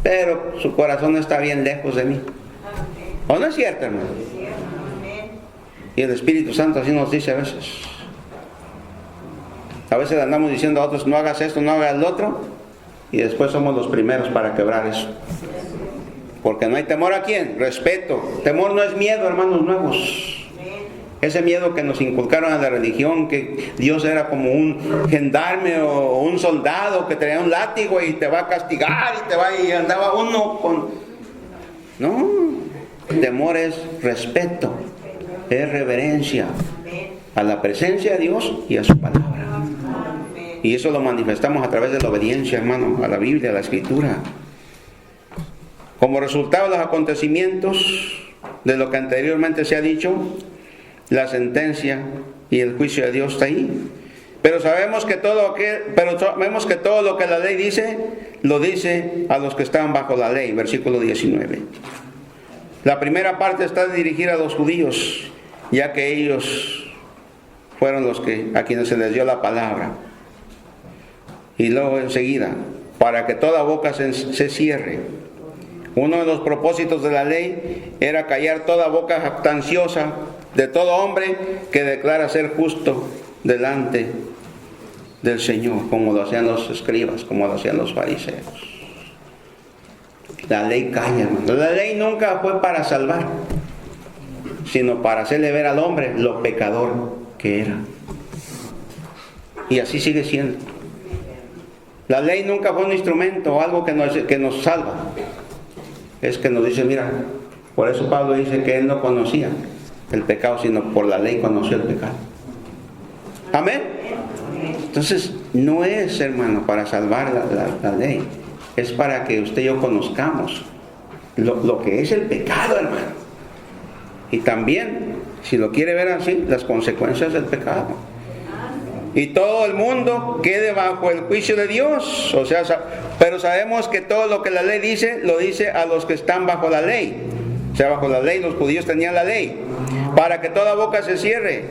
pero su corazón está bien lejos de mí. ¿O no es cierto, hermano? Y el Espíritu Santo así nos dice a veces. A veces andamos diciendo a otros, no hagas esto, no hagas lo otro, y después somos los primeros para quebrar eso. Porque no hay temor a quién, respeto. Temor no es miedo, hermanos nuevos. Ese miedo que nos inculcaron a la religión, que Dios era como un gendarme o un soldado que tenía un látigo y te va a castigar y andaba uno con... No, temor es respeto, es reverencia a la presencia de Dios y a su palabra. Y eso lo manifestamos a través de la obediencia, hermano, a la Biblia, a la Escritura. Como resultado de los acontecimientos de lo que anteriormente se ha dicho, la sentencia y el juicio de Dios está ahí. Pero sabemos que todo lo que la ley dice, lo dice a los que están bajo la ley, versículo 19. La primera parte está dirigida a los judíos, ya que ellos fueron a quienes se les dio la palabra. Y luego enseguida, para que toda boca se cierre. Uno de los propósitos de la ley era callar toda boca jactanciosa de todo hombre que declara ser justo delante del Señor, como lo hacían los escribas, como lo hacían los fariseos. La ley calla, hermano. La ley nunca fue para salvar, sino para hacerle ver al hombre lo pecador que era. Y así sigue siendo. La ley nunca fue un instrumento o algo que nos salva. Es que nos dice, mira, por eso Pablo dice que él no conocía el pecado, sino por la ley conoció el pecado. Amén. Entonces, no es, hermano, para salvar la ley. Es para que usted y yo conozcamos lo que es el pecado, hermano. Y también, si lo quiere ver así, las consecuencias del pecado. Y todo el mundo quede bajo el juicio de Dios. O sea, pero sabemos que todo lo que la ley dice, lo dice a los que están bajo la ley. O sea, bajo la ley, los judíos tenían la ley. Para que toda boca se cierre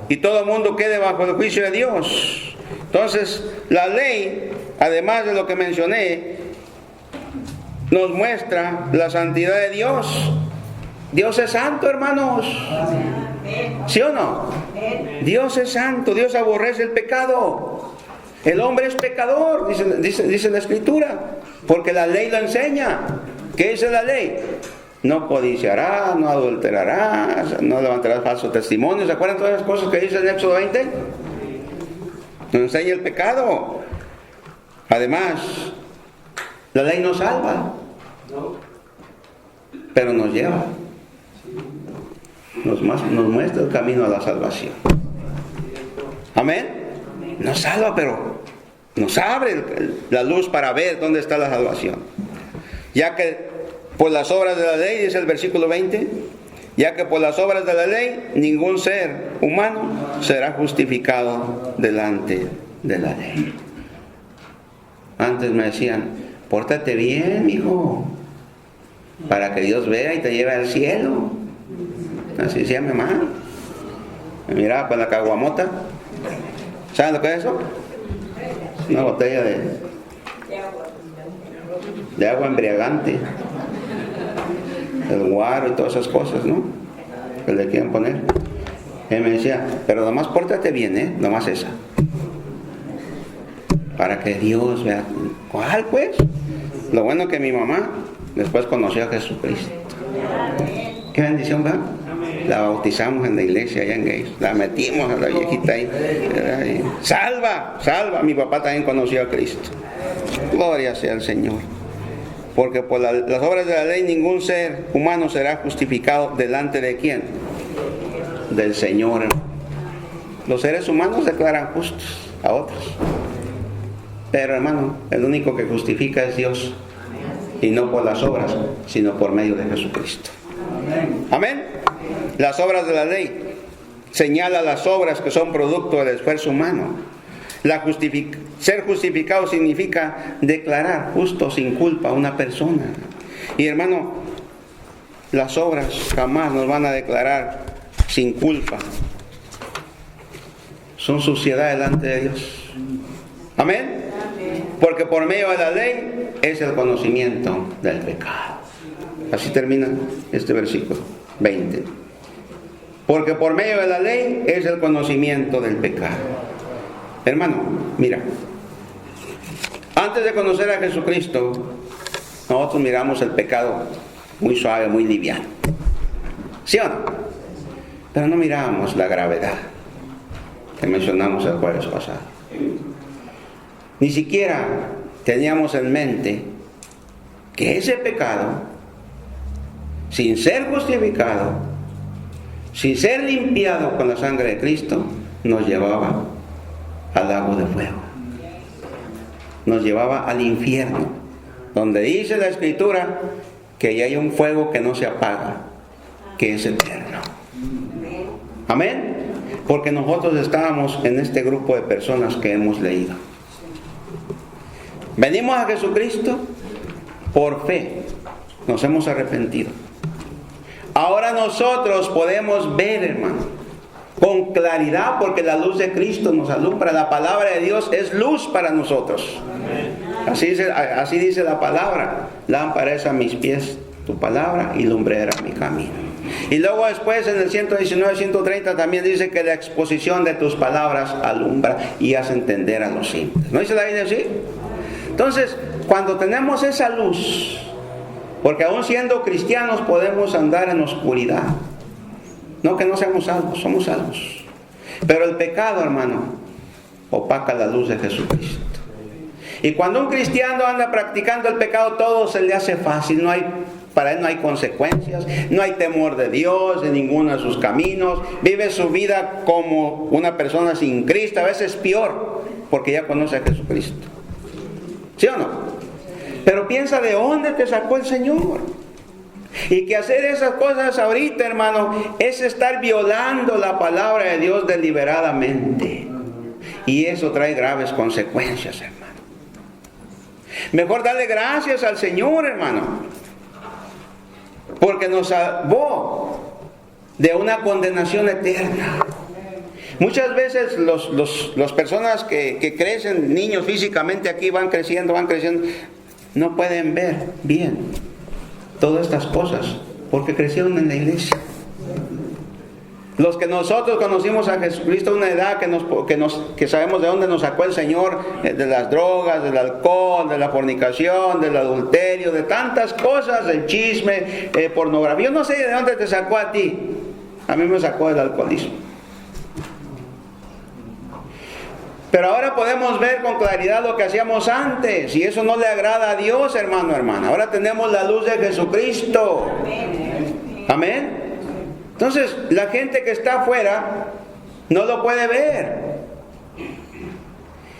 y todo el mundo quede bajo el juicio de Dios. Entonces, la ley, además de lo que mencioné, nos muestra la santidad de Dios. Dios es santo, hermanos. ¿Sí o no? Dios es santo, Dios aborrece el pecado. El hombre es pecador, dice la Escritura, porque la ley lo enseña. ¿Qué dice la ley? No codiciarás, no adulterarás, no levantarás falso testimonio. ¿Se acuerdan todas las cosas que dice en Éxodo 20? Nos enseña el pecado. Además, la ley nos salva, pero nos lleva. Nos muestra el camino a la salvación. Amén. Nos salva, pero nos abre la luz para ver dónde está la salvación. Ya que por las obras de la ley, dice el versículo 20, ya que por las obras de la ley ningún ser humano será justificado delante de la ley. Antes me decían, pórtate bien, hijo, para que Dios vea y te lleve al cielo. Así decía mi mamá. Me miraba con la caguamota. ¿Saben lo que es eso? Una botella de agua embriagante, el guaro y todas esas cosas, ¿no? Que le quieren poner. Él me decía, pero nomás pórtate bien, nomás esa, para que Dios vea. ¿Cuál, pues? Lo bueno que mi mamá después conoció a Jesucristo. Qué bendición, ¿verdad? La bautizamos en la iglesia allá en Gays. La metimos a la viejita ahí. Salva. Mi papá también conoció a Cristo. Gloria sea al Señor. Porque por las obras de la ley ningún ser humano será justificado delante de ¿quién? Del Señor. Los seres humanos declaran justos a otros, Pero hermano, el único que justifica es Dios. Y no por las obras, sino por medio de Jesucristo. Amén. Las obras de la ley señala las obras que son producto del esfuerzo humano. Ser justificado significa declarar justo sin culpa a una persona. Y hermano, las obras jamás nos van a declarar sin culpa. Son suciedad delante de Dios. Amén. Porque por medio de la ley es el conocimiento del pecado. Así termina este versículo 20. Porque por medio de la ley es el conocimiento del pecado. Hermano, mira, antes de conocer a Jesucristo, nosotros miramos el pecado muy suave, muy liviano. ¿Sí o no? Pero no mirábamos la gravedad que mencionamos el jueves pasado. Ni siquiera teníamos en mente que ese pecado, sin ser justificado, sin ser limpiado con la sangre de Cristo, nos llevaba al lago de fuego. Nos llevaba al infierno, donde dice la Escritura que ya hay un fuego que no se apaga, que es eterno. Amén. Porque nosotros estábamos en este grupo de personas que hemos leído. Venimos a Jesucristo por fe, nos hemos arrepentido. Ahora nosotros podemos ver, hermano, con claridad, porque la luz de Cristo nos alumbra. La palabra de Dios es luz para nosotros. Así dice la palabra: lámpara es a mis pies tu palabra y lumbrera mi camino. Y luego después en el 119, 130 también dice que la exposición de tus palabras alumbra y hace entender a los simples. ¿No dice la Biblia así? Entonces, cuando tenemos esa luz, porque aún siendo cristianos podemos andar en oscuridad. No que no seamos salvos, somos salvos. Pero el pecado, hermano, opaca la luz de Jesucristo. Y cuando un cristiano anda practicando el pecado, todo se le hace fácil. Para él no hay consecuencias, no hay temor de Dios en ninguno de sus caminos. Vive su vida como una persona sin Cristo, a veces peor, porque ya conoce a Jesucristo. ¿Sí o no? Pero piensa de dónde te sacó el Señor. Y que hacer esas cosas ahorita, hermano, es estar violando la palabra de Dios deliberadamente. Y eso trae graves consecuencias, hermano. Mejor darle gracias al Señor, hermano, porque nos salvó de una condenación eterna. Muchas veces las personas que crecen, niños físicamente aquí van creciendo, no pueden ver bien todas estas cosas, porque crecieron en la iglesia. Los que nosotros conocimos a Jesucristo a una edad que sabemos de dónde nos sacó el Señor, de las drogas, del alcohol, de la fornicación, del adulterio, de tantas cosas, del chisme, pornografía. Yo no sé de dónde te sacó a ti. A mí me sacó del alcoholismo. Pero ahora podemos ver con claridad lo que hacíamos antes, y eso no le agrada a Dios, hermano, hermana. Ahora tenemos la luz de Jesucristo. Amén. Entonces, la gente que está afuera no lo puede ver.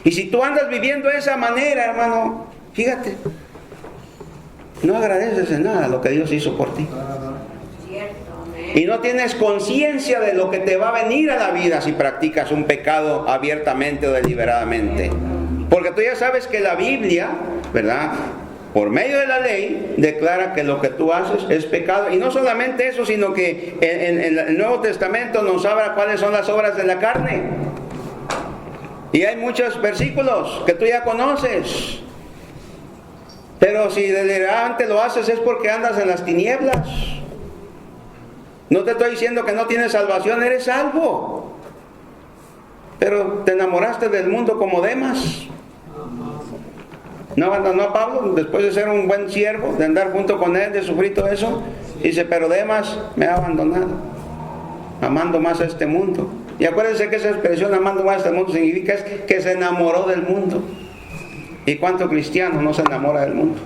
Y si tú andas viviendo de esa manera, hermano, fíjate, no agradeces en nada lo que Dios hizo por ti. Y no tienes conciencia de lo que te va a venir a la vida si practicas un pecado abiertamente o deliberadamente. Porque tú ya sabes que la Biblia, ¿verdad?, por medio de la ley, declara que lo que tú haces es pecado. Y no solamente eso, sino que en el Nuevo Testamento nos habla cuáles son las obras de la carne. Y hay muchos versículos que tú ya conoces. Pero si deliberadamente lo haces es porque andas en las tinieblas. No te estoy diciendo que no tienes salvación, eres salvo. Pero te enamoraste del mundo como Demas. No abandonó a Pablo después de ser un buen siervo, de andar junto con él, de sufrir todo eso. Dice, pero Demas me ha abandonado, amando más a este mundo. Y acuérdense que esa expresión, amando más a este mundo, significa que se enamoró del mundo. ¿Y cuánto cristiano no se enamora del mundo?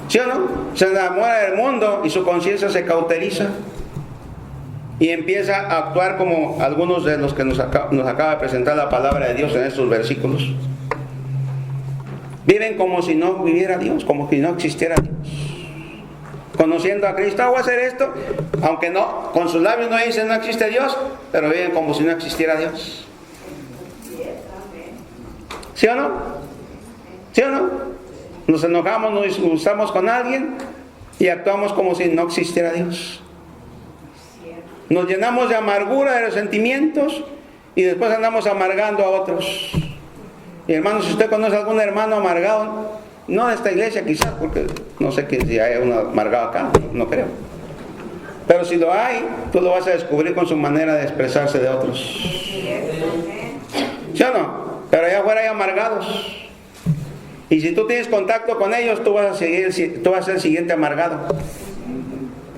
¿Sí o no? Se enamora del mundo y su conciencia se cauteriza y empieza a actuar como algunos de los que nos acaba de presentar la palabra de Dios en estos versículos. Viven como si no viviera Dios, como si no existiera Dios. Conociendo a Cristo, voy a hacer esto, aunque no, con sus labios no dicen no existe Dios, pero viven como si no existiera Dios. ¿Sí o no? ¿Sí o no? Nos enojamos, nos disgustamos con alguien y actuamos como si no existiera Dios. Nos llenamos de amargura, de resentimientos, y después andamos amargando a otros. Y hermano, si usted conoce a algún hermano amargado, no de esta iglesia quizás, porque no sé que si hay uno amargado acá, no creo. Pero si lo hay, tú lo vas a descubrir con su manera de expresarse de otros. ¿Sí o no? Pero allá afuera hay amargados. Y si tú tienes contacto con ellos, tú vas a ser el siguiente amargado.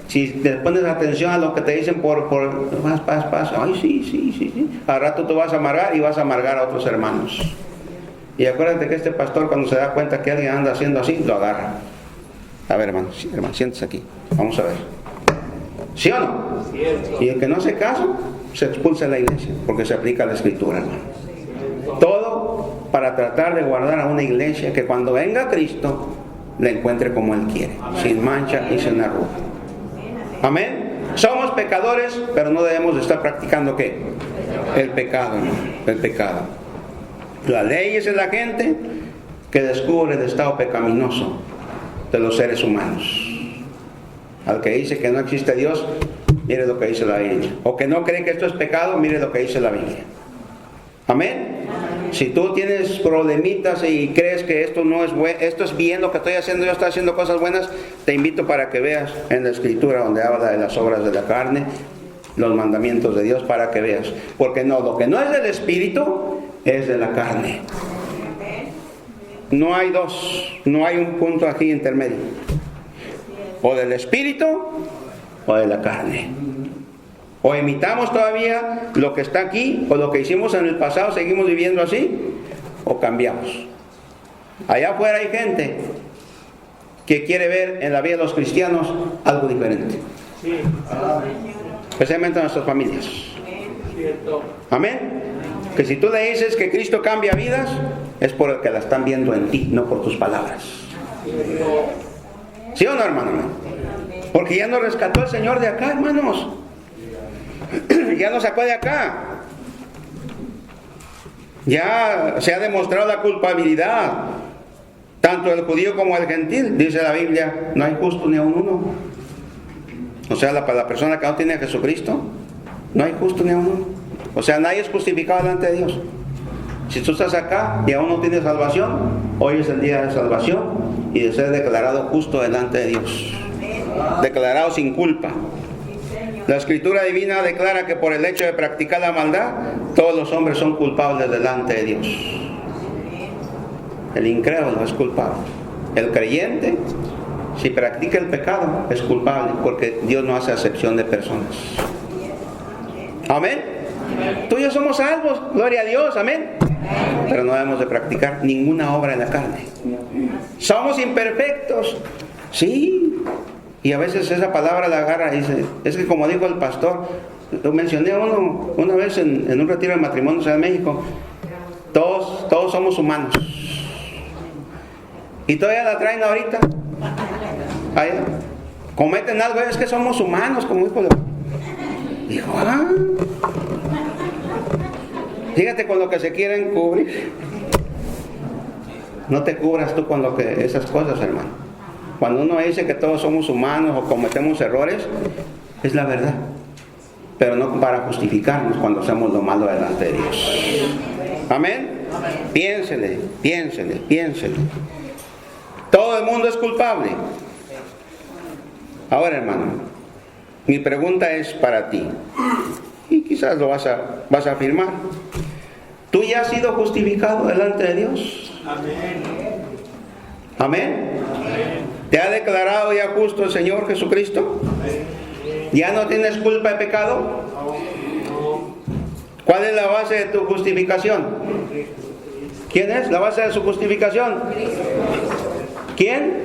Si te pones atención a lo que te dicen por paz, ay, sí. Al rato tú vas a amargar y vas a amargar a otros hermanos. Y acuérdate que este pastor, cuando se da cuenta que alguien anda haciendo así, lo agarra. A ver, hermano, siéntese aquí. Vamos a ver. ¿Sí o no? Y el que no hace caso, se expulsa de la iglesia, porque se aplica la escritura, hermano. Todo para tratar de guardar a una iglesia que cuando venga Cristo, la encuentre como Él quiere, sin mancha y sin arruga. Amén. Somos pecadores, pero no debemos de estar practicando ¿qué? El pecado, hermano. El pecado. La ley es la gente que descubre el estado pecaminoso de los seres humanos. Al que dice que no existe Dios, mire lo que dice la Biblia. O que no cree que esto es pecado, mire lo que dice la Biblia. Amén. Si tú tienes problemitas y crees que esto no es bueno, esto es bien lo que estoy haciendo, yo estoy haciendo cosas buenas, te invito para que veas en la escritura donde habla de las obras de la carne, los mandamientos de Dios, para que veas. Porque no, lo que no es del espíritu es de la carne. No hay dos, no hay un punto aquí intermedio. O del espíritu o de la carne. O imitamos todavía lo que está aquí, o lo que hicimos en el pasado, seguimos viviendo así, o cambiamos. Allá afuera hay gente que quiere ver en la vida de los cristianos algo diferente. Especialmente en nuestras familias. Amén. Que si tú le dices que Cristo cambia vidas, es por el que la están viendo en ti, no por tus palabras. ¿Sí o no, hermano? Porque ya nos rescató el Señor de acá, hermanos. Ya nos sacó de acá. Ya se ha demostrado la culpabilidad, tanto del judío como del gentil. Dice la Biblia, no hay justo ni aun uno. O sea, para la persona que no tiene a Jesucristo, no hay justo ni aun uno. O sea, nadie es justificado delante de Dios. Si tú estás acá y aún no tienes salvación, hoy es el día de salvación y de ser declarado justo delante de Dios, declarado sin culpa. La escritura divina declara que por el hecho de practicar la maldad, todos los hombres son culpables delante de Dios. El incrédulo es culpable. El creyente, si practica el pecado, es culpable, porque Dios no hace acepción de personas. Amén. Tú y yo somos salvos, gloria a Dios, amén. Pero no debemos de practicar ninguna obra en la carne. Somos imperfectos, sí. Y a veces esa palabra la agarra y dice, es que como dijo el pastor, lo mencioné una vez en un retiro de matrimonios en México, todos somos humanos. Y todavía la traen ahorita. Ahí, cometen algo, es que somos humanos, como dijo. Dijo, fíjate con lo que se quieren cubrir. No te cubras tú con esas cosas, hermano. Cuando uno dice que todos somos humanos o cometemos errores, es la verdad. Pero no para justificarnos cuando hacemos lo malo delante de Dios. Amén. Piénsele. Todo el mundo es culpable. Ahora, hermano, mi pregunta es para ti. Y quizás lo vas a afirmar. ¿Tú ya has sido justificado delante de Dios? Amén. ¿Te ha declarado ya justo el Señor Jesucristo? ¿Ya no tienes culpa de pecado? ¿Cuál es la base de tu justificación? ¿Quién es la base de su justificación? ¿Quién?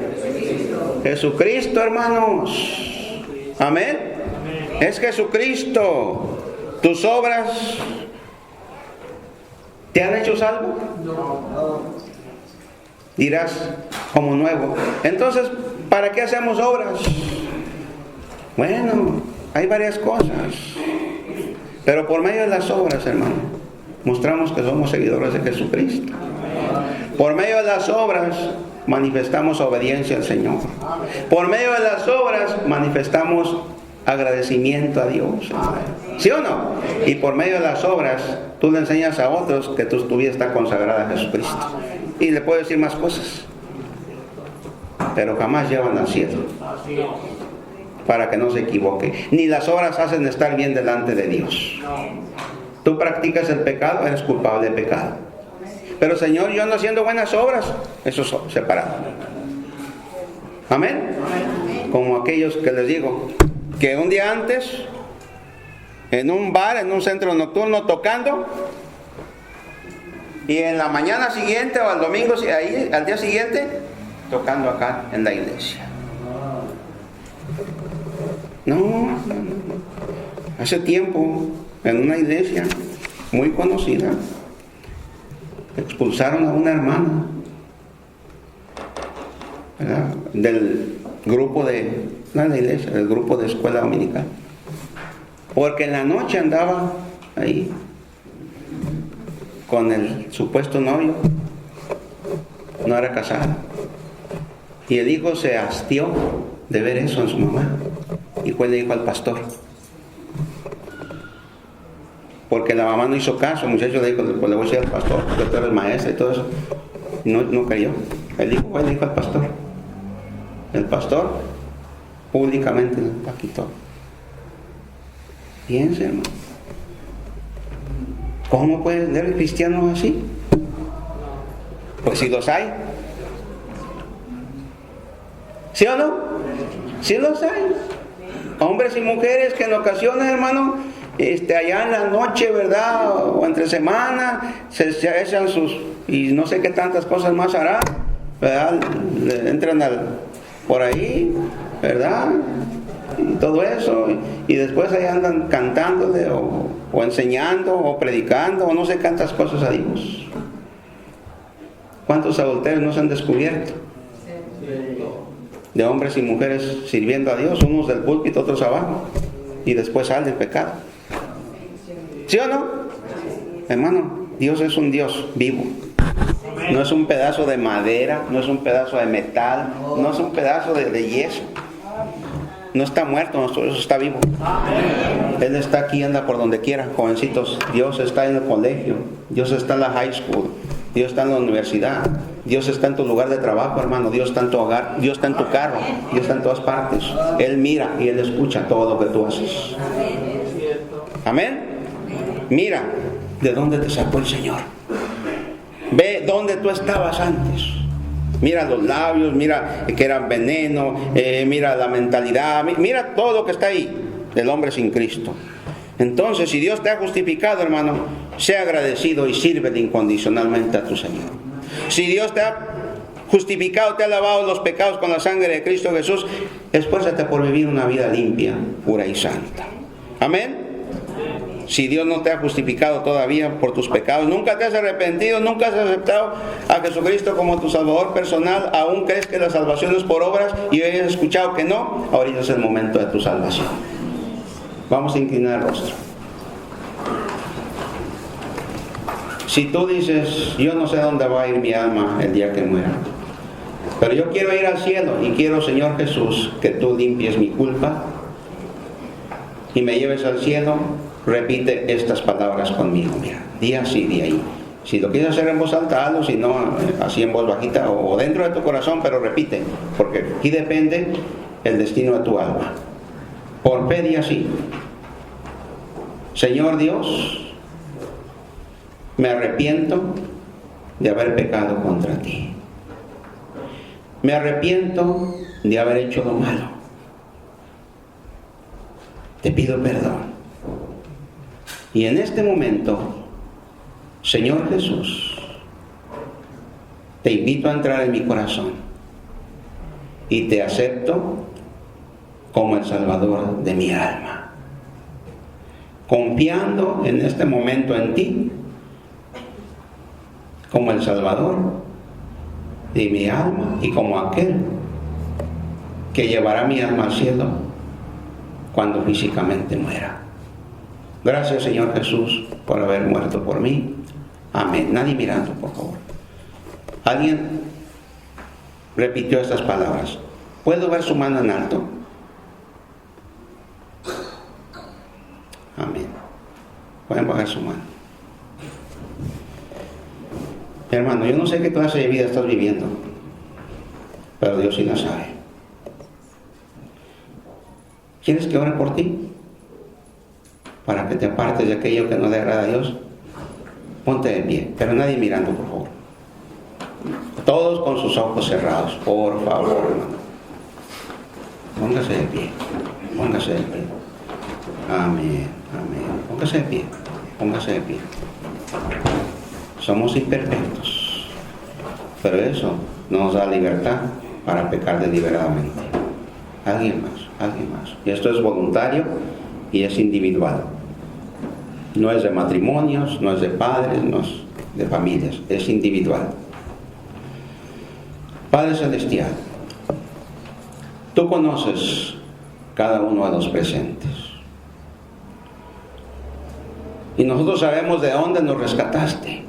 Jesucristo, hermanos. Amén. Es Jesucristo. ¿Tus obras te han hecho salvo? dirás como nuevo. Entonces, ¿para qué hacemos obras? Bueno, hay varias cosas. Pero por medio de las obras, hermano, mostramos que somos seguidores de Jesucristo. Por medio de las obras manifestamos obediencia al Señor. Por medio de las obras manifestamos agradecimiento a Dios. ¿Sí o no? Y por medio de las obras tú le enseñas a otros que tu vida está consagrada a Jesucristo. Y le puedo decir más cosas, pero jamás llevan al cielo, para que no se equivoque. Ni las obras hacen estar bien delante de Dios. Tú practicas el pecado, eres culpable de pecado. Pero Señor, yo ando haciendo buenas obras, eso es separado. Amén. Como aquellos que les digo, que un día antes, en un bar, en un centro nocturno, tocando, y en la mañana siguiente o al domingo, ahí, al día siguiente, tocando acá en la iglesia. No. Hace tiempo, en una iglesia muy conocida, expulsaron a una hermana, ¿verdad?, del grupo de, no en la iglesia, del grupo de escuela dominical, porque en la noche andaba ahí con el supuesto novio, no era casada, y el hijo se hastió de ver eso en su mamá y fue y le dijo al pastor, porque la mamá no hizo caso. El muchacho le dijo, pues le voy a decir al pastor, porque tú eres maestra y todo eso. No creyó. El hijo fue y le dijo al pastor. El pastor públicamente la quitó. Piense, hermano, ¿cómo pueden ser cristianos así? Pues si los hay. ¿Sí o no? Sí los hay. Hombres y mujeres que en ocasiones, hermano, allá en la noche, ¿verdad?, o entre semana, se echan sus, y no sé qué tantas cosas más harán, ¿verdad? Entran por ahí, ¿verdad?, y todo eso, y después ahí andan cantándole, o enseñando, o predicando, o no sé cuántas cosas a Dios. ¿Cuántos adulterios no se han descubierto? De hombres y mujeres sirviendo a Dios, unos del púlpito, otros abajo, y después sale el pecado. ¿Sí o no? Hermano, Dios es un Dios vivo. No es un pedazo de madera, no es un pedazo de metal, no es un pedazo de yeso. No está muerto, nuestro Dios está vivo. Él está aquí, anda por donde quiera, jovencitos. Dios está en el colegio, Dios está en la high school, Dios está en la universidad, Dios está en tu lugar de trabajo, hermano. Dios está en tu hogar, Dios está en tu carro, Dios está en todas partes. Él mira y Él escucha todo lo que tú haces. Amén. Mira de dónde te sacó el Señor. Ve dónde tú estabas antes. Mira los labios, mira que eran veneno, mira la mentalidad, mira todo lo que está ahí del hombre sin Cristo. Entonces, si Dios te ha justificado, hermano, sea agradecido y sírvele incondicionalmente a tu Señor. Si Dios te ha justificado, te ha lavado los pecados con la sangre de Cristo Jesús, esfuérzate por vivir una vida limpia, pura y santa. Amén. Si Dios no te ha justificado todavía por tus pecados, nunca te has arrepentido, nunca has aceptado a Jesucristo como tu Salvador personal, aún crees que la salvación es por obras y hoy has escuchado que no, ahorita es el momento de tu salvación. Vamos a inclinar el rostro. Si tú dices, yo no sé dónde va a ir mi alma el día que muera, pero yo quiero ir al cielo y quiero, Señor Jesús, que tú limpies mi culpa y me lleves al cielo, repite estas palabras conmigo. Mira, día sí, día ahí. Si lo quieres hacer en voz alta, hazlo, si no, así en voz bajita o dentro de tu corazón, pero repite, porque aquí depende el destino de tu alma. Por fe, di así: Señor Dios, me arrepiento de haber pecado contra ti. Me arrepiento de haber hecho lo malo. Te pido perdón. Y en este momento, Señor Jesús, te invito a entrar en mi corazón y te acepto como el Salvador de mi alma. Confiando en este momento en ti como el Salvador y mi alma, y como aquel que llevará mi alma al cielo cuando físicamente muera. Gracias, Señor Jesús, por haber muerto por mí. Amén. Nadie mirando, por favor. Alguien repitió estas palabras. ¿Puedo ver su mano en alto? Amén. Pueden bajar su mano. Hermano, yo no sé qué clase de vida estás viviendo, pero Dios sí la sabe. ¿Quieres que ore por ti? Para que te apartes de aquello que no le agrada a Dios. Ponte de pie, pero nadie mirando, por favor. Todos con sus ojos cerrados, por favor, hermano. Póngase de pie, póngase de pie. Amén, amén. Póngase de pie, póngase de pie. Somos imperfectos, pero eso nos da libertad para pecar deliberadamente. Alguien más. Y esto es voluntario y es individual. No es de matrimonios, no es de padres, no es de familias, es individual. Padre Celestial, tú conoces cada uno de los presentes. Y nosotros sabemos de dónde nos rescataste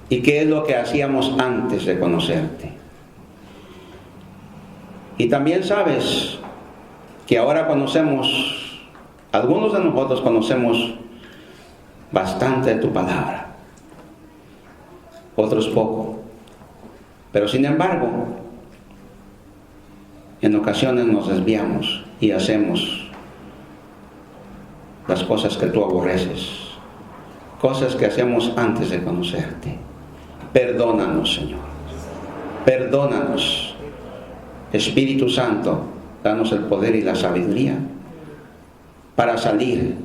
y qué es lo que hacíamos antes de conocerte. Y también sabes que ahora conocemos, algunos de nosotros conocemos bastante de tu palabra, otros poco. Pero sin embargo, en ocasiones nos desviamos y hacemos las cosas que tú aborreces, cosas que hacemos antes de conocerte. Perdónanos, Señor. Perdónanos. Espíritu Santo, danos el poder y la sabiduría para salir,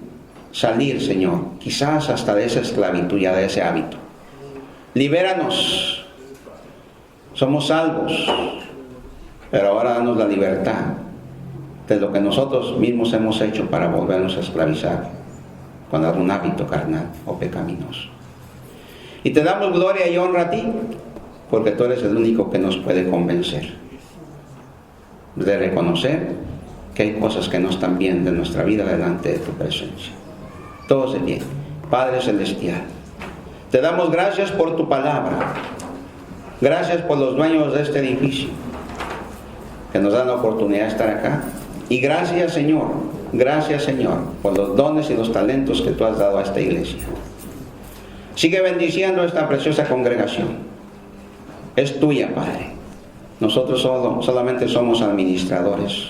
Señor, quizás hasta de esa esclavitud y de ese hábito. Libéranos. Somos salvos, pero ahora danos la libertad de lo que nosotros mismos hemos hecho para volvernos a esclavizar con algún hábito carnal o pecaminoso. Y te damos gloria y honra a ti, porque tú eres el único que nos puede convencer de reconocer que hay cosas que no están bien de nuestra vida delante de tu presencia. Todo se bien. Padre Celestial, te damos gracias por tu palabra. Gracias por los dueños de este edificio que nos dan la oportunidad de estar acá. Y gracias, Señor, por los dones y los talentos que tú has dado a esta iglesia. Sigue bendiciendo esta preciosa congregación. Es tuya, Padre. Nosotros solamente somos administradores.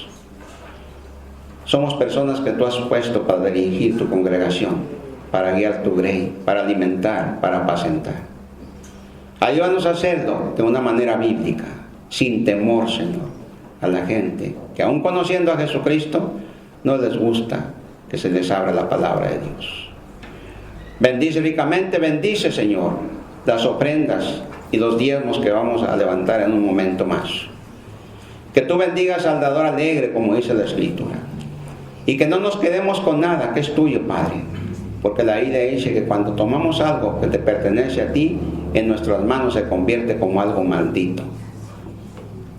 Somos personas que tú has puesto para dirigir tu congregación, para guiar tu grey, para alimentar, para apacentar. Ayúdanos a hacerlo de una manera bíblica, sin temor, Señor, a la gente que aún conociendo a Jesucristo no les gusta que se les abra la palabra de Dios. Bendice ricamente, bendice, Señor, las ofrendas y los diezmos que vamos a levantar en un momento más. Que tú bendigas al dador alegre, como dice la Escritura, y que no nos quedemos con nada que es tuyo, Padre, porque la Biblia dice que cuando tomamos algo que te pertenece a ti, en nuestras manos se convierte como algo maldito.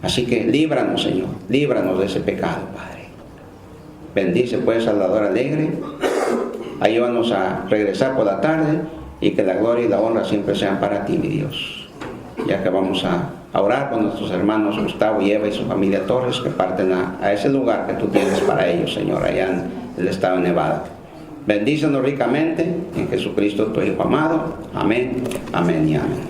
Así que líbranos, Señor, líbranos de ese pecado, Padre. Bendice pues al dador alegre. Ayúdanos a regresar por la tarde y que la gloria y la honra siempre sean para ti, mi Dios. Ya que vamos a orar con nuestros hermanos Gustavo y Eva y su familia Torres, que parten a ese lugar que tú tienes para ellos, Señor, allá en el estado de Nevada. Bendícenos ricamente en Jesucristo, tu Hijo amado. Amén, amén y amén.